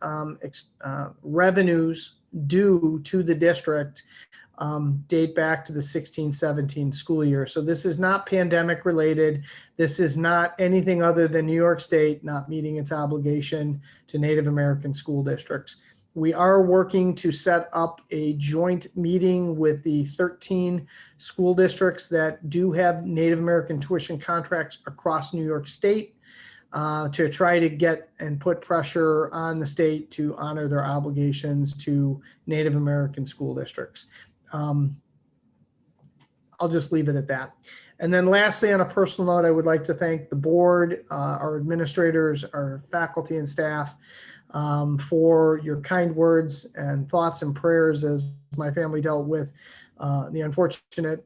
revenues due to the district date back to the 16-17 school year. So this is not pandemic related. This is not anything other than New York State not meeting its obligation to Native American school districts. We are working to set up a joint meeting with the 13 school districts that do have Native American tuition contracts across New York State to try to get and put pressure on the state to honor their obligations to Native American school districts. I'll just leave it at that. And then lastly, on a personal note, I would like to thank the board, our administrators, our faculty and staff for your kind words and thoughts and prayers as my family dealt with the unfortunate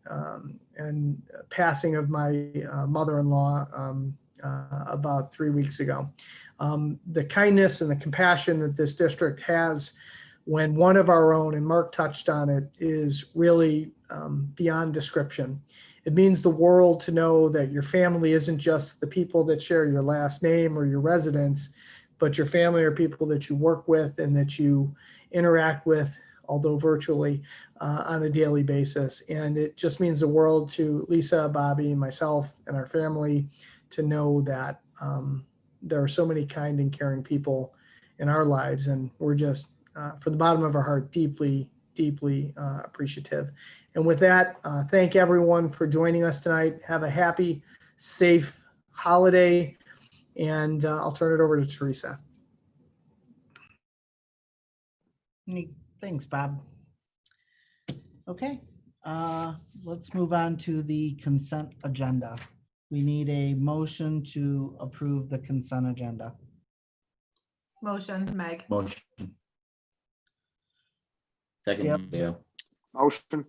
and passing of my mother-in-law about 3 weeks ago. The kindness and the compassion that this district has when one of our own, and Mark touched on it, is really beyond description. It means the world to know that your family isn't just the people that share your last name or your residence, but your family are people that you work with and that you interact with, although virtually, on a daily basis. And it just means the world to Lisa, Bobby, myself, and our family to know that there are so many kind and caring people in our lives. And we're just, from the bottom of our heart, deeply, deeply appreciative. And with that, thank everyone for joining us tonight. Have a happy, safe holiday. And I'll turn it over to Teresa. Thanks, Bob. Okay, let's move on to the consent agenda. We need a motion to approve the consent agenda. Motion, Meg. Motion. Second, Yep. Dale. Motion.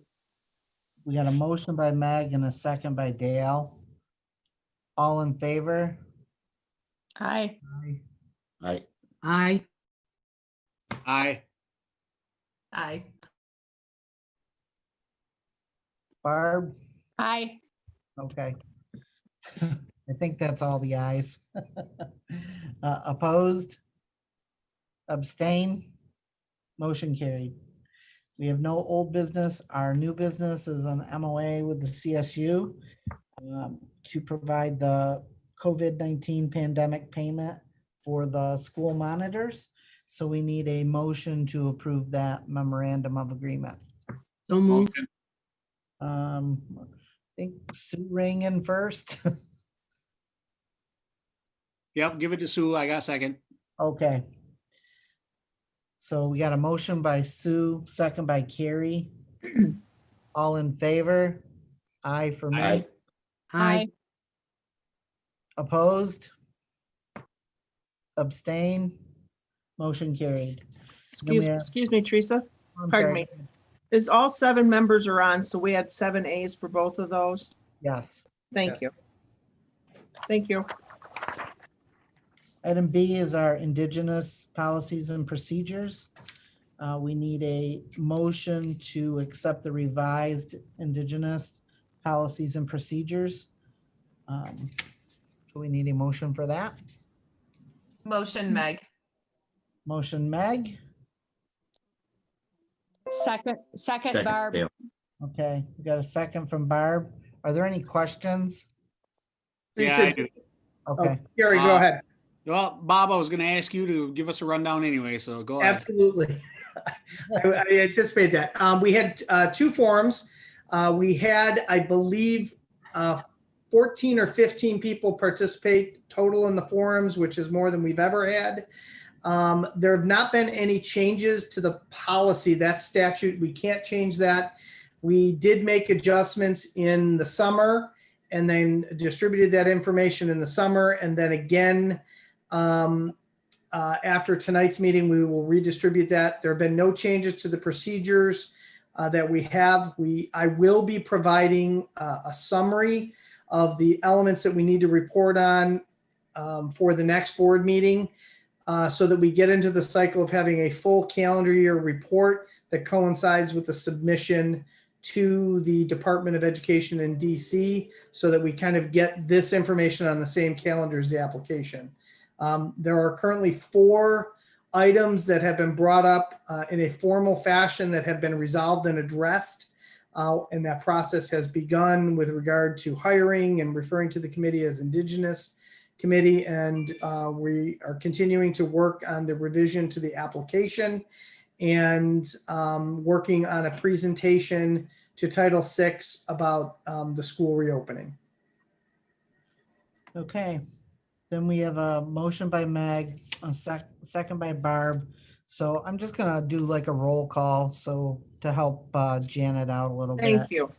We got a motion by Meg and a second by Dale. All in favor? Aye. Aye. Aye. Aye. Aye. Barb? Aye. Okay. I think that's all the ayes. Opposed? Abstain? Motion carried. We have no old business. Our new business is an MOA with the CSU to provide the COVID-19 pandemic payment for the school monitors. So we need a motion to approve that memorandum of agreement. So moved. I think Sue rang in first. Yep, give it to Sue. I got a second. Okay. So we got a motion by Sue, second by Carrie. All in favor? Aye for me. Aye. Aye. Opposed? Abstain? Motion carried. Then we have- Excuse me, Teresa. I'm Pardon sorry. me. Is all 7 members are on, so we had 7 A's for both of those? Yes. Thank you. Thank you. Item B is our Indigenous policies and procedures. We need a motion to accept the revised Indigenous policies and procedures. Do we need a motion for that? Motion, Meg. Motion, Meg. Second, Second, Barb. Dale. Okay, we got a second from Barb. Are there any questions? Yeah, I do. Okay, Gary, go ahead. Well, Bob, I was going to ask you to give us a rundown anyway, so go ahead. Absolutely. I anticipate that. We had 2 forums. We had, I believe, 14 or 15 people participate total in the forums, which is more than we've ever had. There have not been any changes to the policy. That statute, we can't change that. We did make adjustments in the summer and then distributed that information in the summer. And then again, after tonight's meeting, we will redistribute that. There have been no changes to the procedures that we have. I will be providing a summary of the elements that we need to report on for the next board meeting so that we get into the cycle of having a full calendar year report that coincides with the submission to the Department of Education in DC so that we kind of get this information on the same calendar as the application. There are currently 4 items that have been brought up in a formal fashion that have been resolved and addressed. And that process has begun with regard to hiring and referring to the committee as Indigenous Committee. And we are continuing to work on the revision to the application and working on a presentation to Title VI about the school reopening. okay. Then we have a motion by Meg, a second by Barb. So I'm just gonna do like a roll call, so to help Janet out a little bit. Thank you.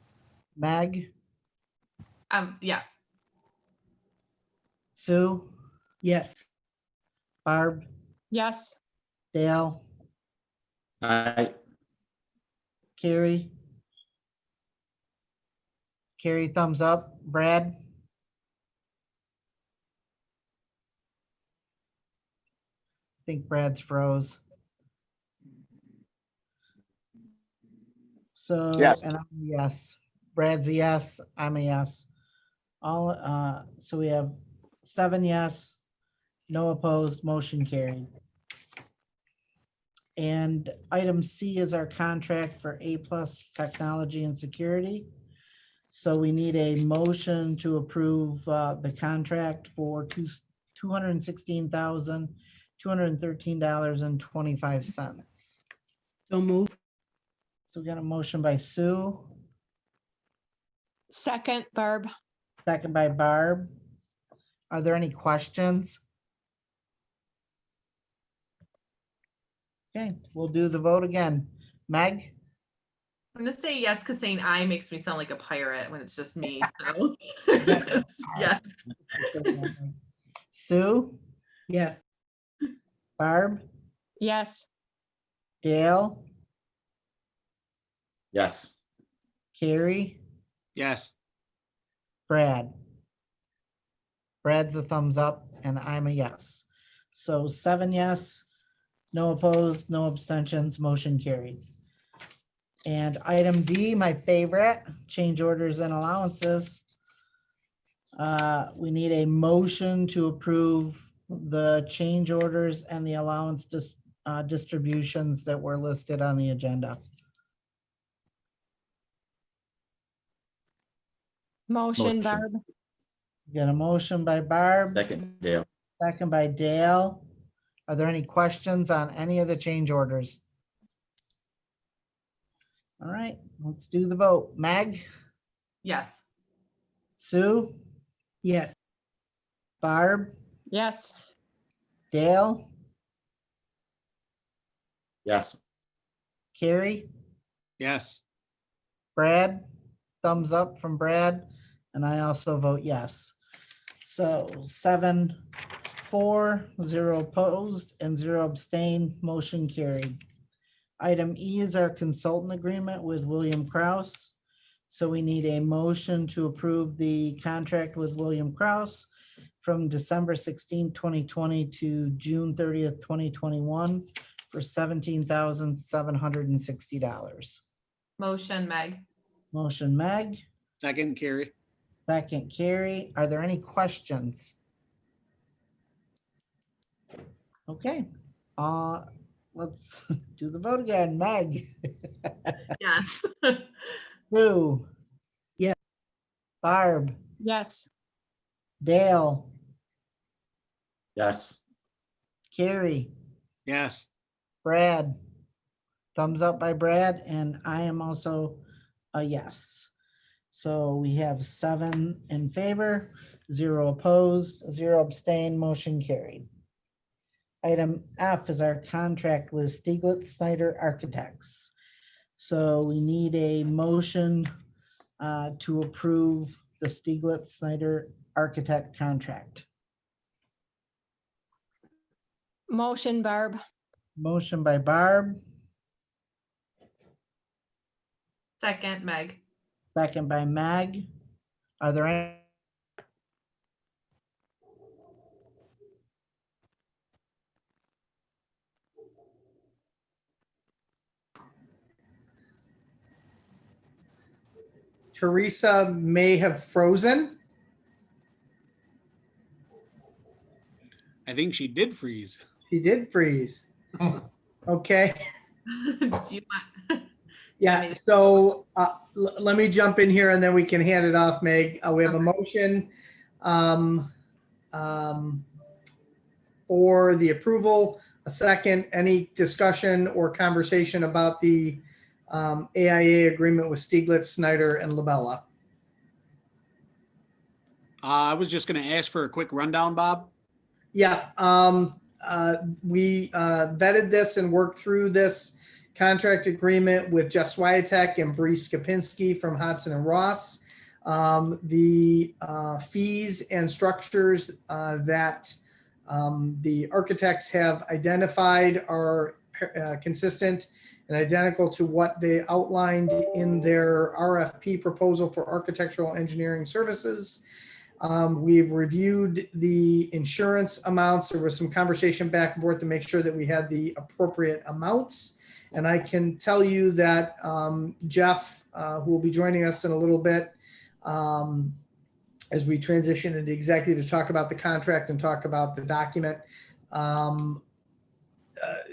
Meg, Yes. Sue, Yes. Barb, Yes. Dale, Aye. Carrie. Carrie, thumbs up. Brad? I think Brad's froze. So, Yes. and I'm a yes. Brad's a yes, I'm a yes. All, so we have 7 yes, no opposed, motion carried. And item C is our contract for A+ Technology and Security. So we need a motion to approve the contract for $216,213.25. So move. So we got a motion by Sue, Second, Barb. second by Barb. Are there any questions? Okay, we'll do the vote again. Meg? I'm gonna say yes because saying I makes me sound like a pirate when it's just me. So yes. Sue? Yes. Barb? Yes. Dale? Yes. Carrie? Yes. Brad? Brad's a thumbs up and I'm a yes. So 7 yes, no opposed, no abstentions, motion carried. And item D, my favorite, change orders and allowances. We need a motion to approve the change orders and the allowance distributions that were listed on the agenda. Motion, Motion. Barb. Got a motion by Barb, Second, Dale. second by Dale. Are there any questions on any of the change orders? All right, let's do the vote. Meg? Yes. Sue? Yes. Barb? Yes. Dale? Yes. Carrie? Yes. Brad? Thumbs up from Brad, and I also vote yes. So 7-4, 0 opposed, and 0 abstained, motion carried. Item E is our consultant agreement with William Krause. So we need a motion to approve the contract with William Krause from December 16, 2020 to June 30th, 2021 for $17,760. Motion, Meg. Motion Meg, Second, Carrie. second Carrie. Are there any questions? Okay, let's do the vote again. Meg? Yes. Sue? Yes. Barb? Yes. Dale? Yes. Carrie? Yes. Brad? Thumbs up by Brad, and I am also a yes. So we have 7 in favor, 0 opposed, 0 abstained, motion carried. Item F is our contract with Stieglitz Snyder Architects. So we need a motion to approve the Stieglitz Snyder Architect contract. Motion, Barb. Motion by Barb, Second, Meg. second by Meg. Are there any? Teresa may have frozen. I think she did freeze. She did freeze. Okay. Do you want? Yeah, so let me jump in here and then we can hand it off, Meg. We have a motion for the approval, a second. Any discussion or conversation about the AIA agreement with Stieglitz, Snyder, and Labella? I was just going to ask for a quick rundown, Bob. Yeah, we vetted this and worked through this contract agreement with Jeff Swiatek and Bree Skapinski from Hodson and Ross. The fees and structures that the architects have identified are consistent and identical to what they outlined in their RFP proposal for architectural engineering services. We've reviewed the insurance amounts. There was some conversation back and forth to make sure that we had the appropriate amounts. And I can tell you that Jeff, who will be joining us in a little bit, as we transition into executive to talk about the contract and talk about the document,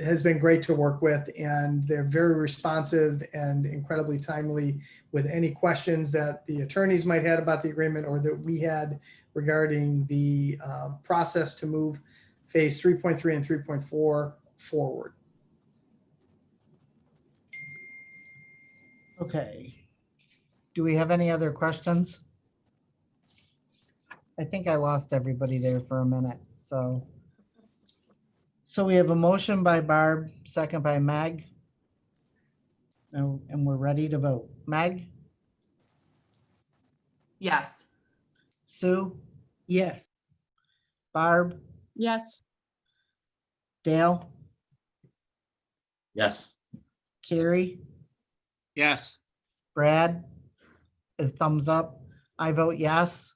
has been great to work with, and they're very responsive and incredibly timely with any questions that the attorneys might have about the agreement or that we had regarding the process to move phase 3.3 and 3.4 forward. Okay. Do we have any other questions? I think I lost everybody there for a minute, so we have a motion by Barb, second by Mag. And we're ready to vote. Mag? Yes. Sue? Yes. Barb? Yes. Dale? Yes. Carrie? Yes. Brad? Is thumbs up. I vote yes.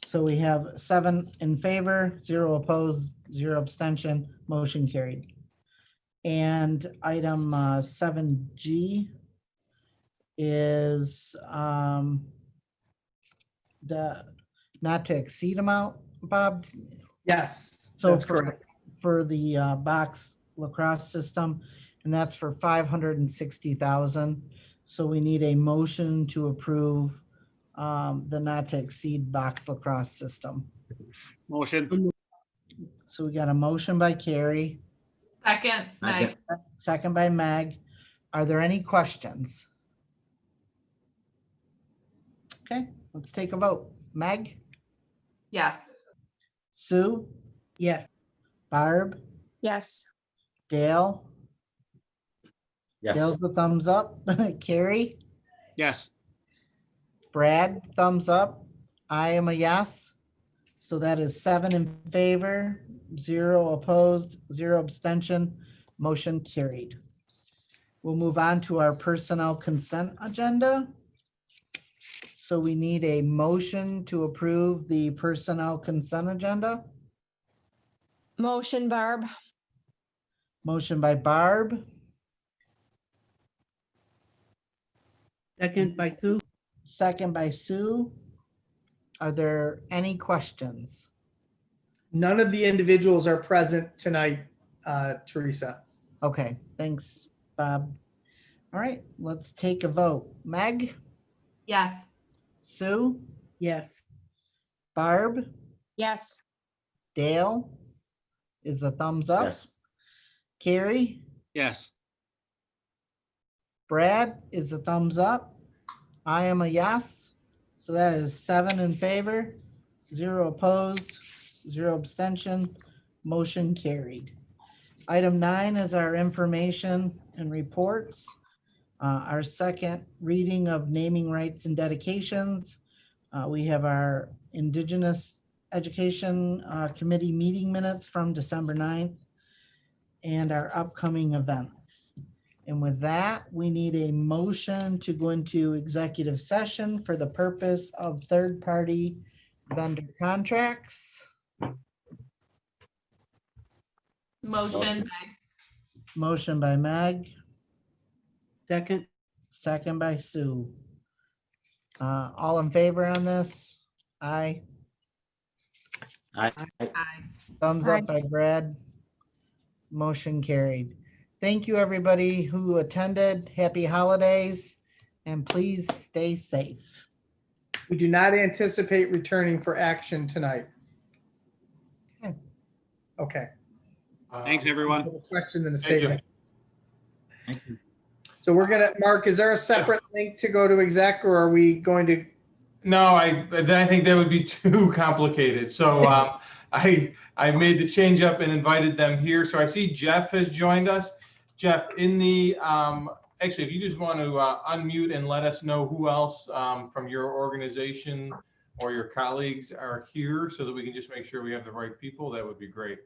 So we have 7 in favor, 0 opposed, 0 abstention, motion carried. And item 7G is the not to exceed amount, Bob? Yes, So that's correct. for the box lacrosse system, and that's for 560,000. So we need a motion to approve the not to exceed box lacrosse system. Motion. So we got a motion by Carrie, Second, Meg. second by Meg. Are there any questions? Okay, let's take a vote. Meg? Yes. Sue? Yes. Barb? Yes. Dale? Yes. Dale's the thumbs up. Carrie? Yes. Brad, thumbs up. I am a yes. So that is 7 in favor, 0 opposed, 0 abstention. Motion carried. We'll move on to our personnel consent agenda. So we need a motion to approve the personnel consent agenda. Motion, Barb. Motion by Barb, Second by Sue. second by Sue. Are there any questions? None of the individuals are present tonight, Teresa. Okay, thanks, Bob. All right, let's take a vote. Meg? Yes. Sue? Yes. Barb? Yes. Dale? Is a thumbs up? Yes. Carrie? Yes. Brad is a thumbs up. I am a yes. So that is 7 in favor, 0 opposed, 0 abstention. Motion carried. Item 9 is our information and reports. Our second reading of naming rights and dedications. We have our Indigenous Education Committee meeting minutes from December 9th and our upcoming events. And with that, we need a motion to go into executive session for the purpose of third-party vendor contracts. Motion, Meg. Motion by Meg, Second. second by Sue. All in favor on this? Aye. Aye. Aye. Thumbs up by Brad. Motion carried. Thank you, everybody who attended. Happy holidays, and please stay safe. We do not anticipate returning for action tonight. Okay. Okay. Thanks, everyone. A question and a Thank you. statement. Thank you. So we're gonna, Mark, is there a separate link to go to exec, or are we going to? No, I think that would be too complicated. So I made the change up and invited them here. So I see Jeff has joined us. Jeff, in the actually, if you just want to unmute and let us know who else from your organization or your colleagues are here so that we can just make sure we have the right people, that would be great.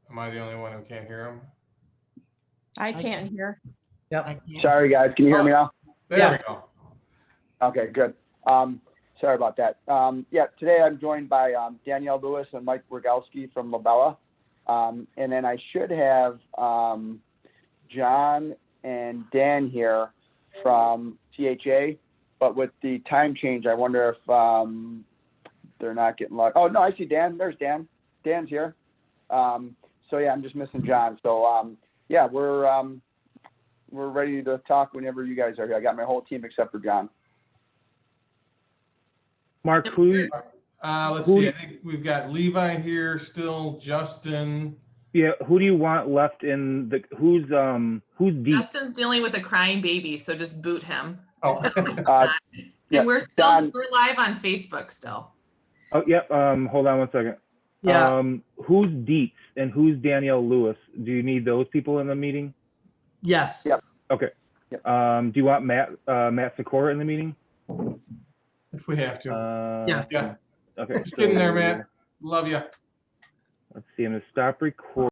Am I the only one who can't hear him? I can't hear. Yeah. Sorry, guys. Can you hear me now? There Yes. we go. Okay, good. Sorry about that. Yeah, today I'm joined by Danielle Lewis and Mike Rogowski from Labella. And then I should have John and Dan here from THA, but with the time change, I wonder if they're not getting logged. Oh, no, I see Dan. There's Dan. Dan's here. So yeah, I'm just missing John. So yeah, we're ready to talk whenever you guys are here. I got my whole team except for John. Mark, who? Let's see. I think we've got Levi here still. Justin. Yeah, who do you want left in the? Who's deep? Justin's dealing with a crying baby, so just boot him. Oh. Yeah, And we're live on Facebook still. Oh, yep. Hold on one second. Yeah. Who's Dietz and who's Danielle Lewis? Do you need those people in the meeting? Yes. Yep. Okay. Yep. Do you want Matt Sikora in the meeting? If we have to. Yeah. Yeah. Okay. Just kidding there, Matt. Love you. Let's see. I'm gonna stop recording.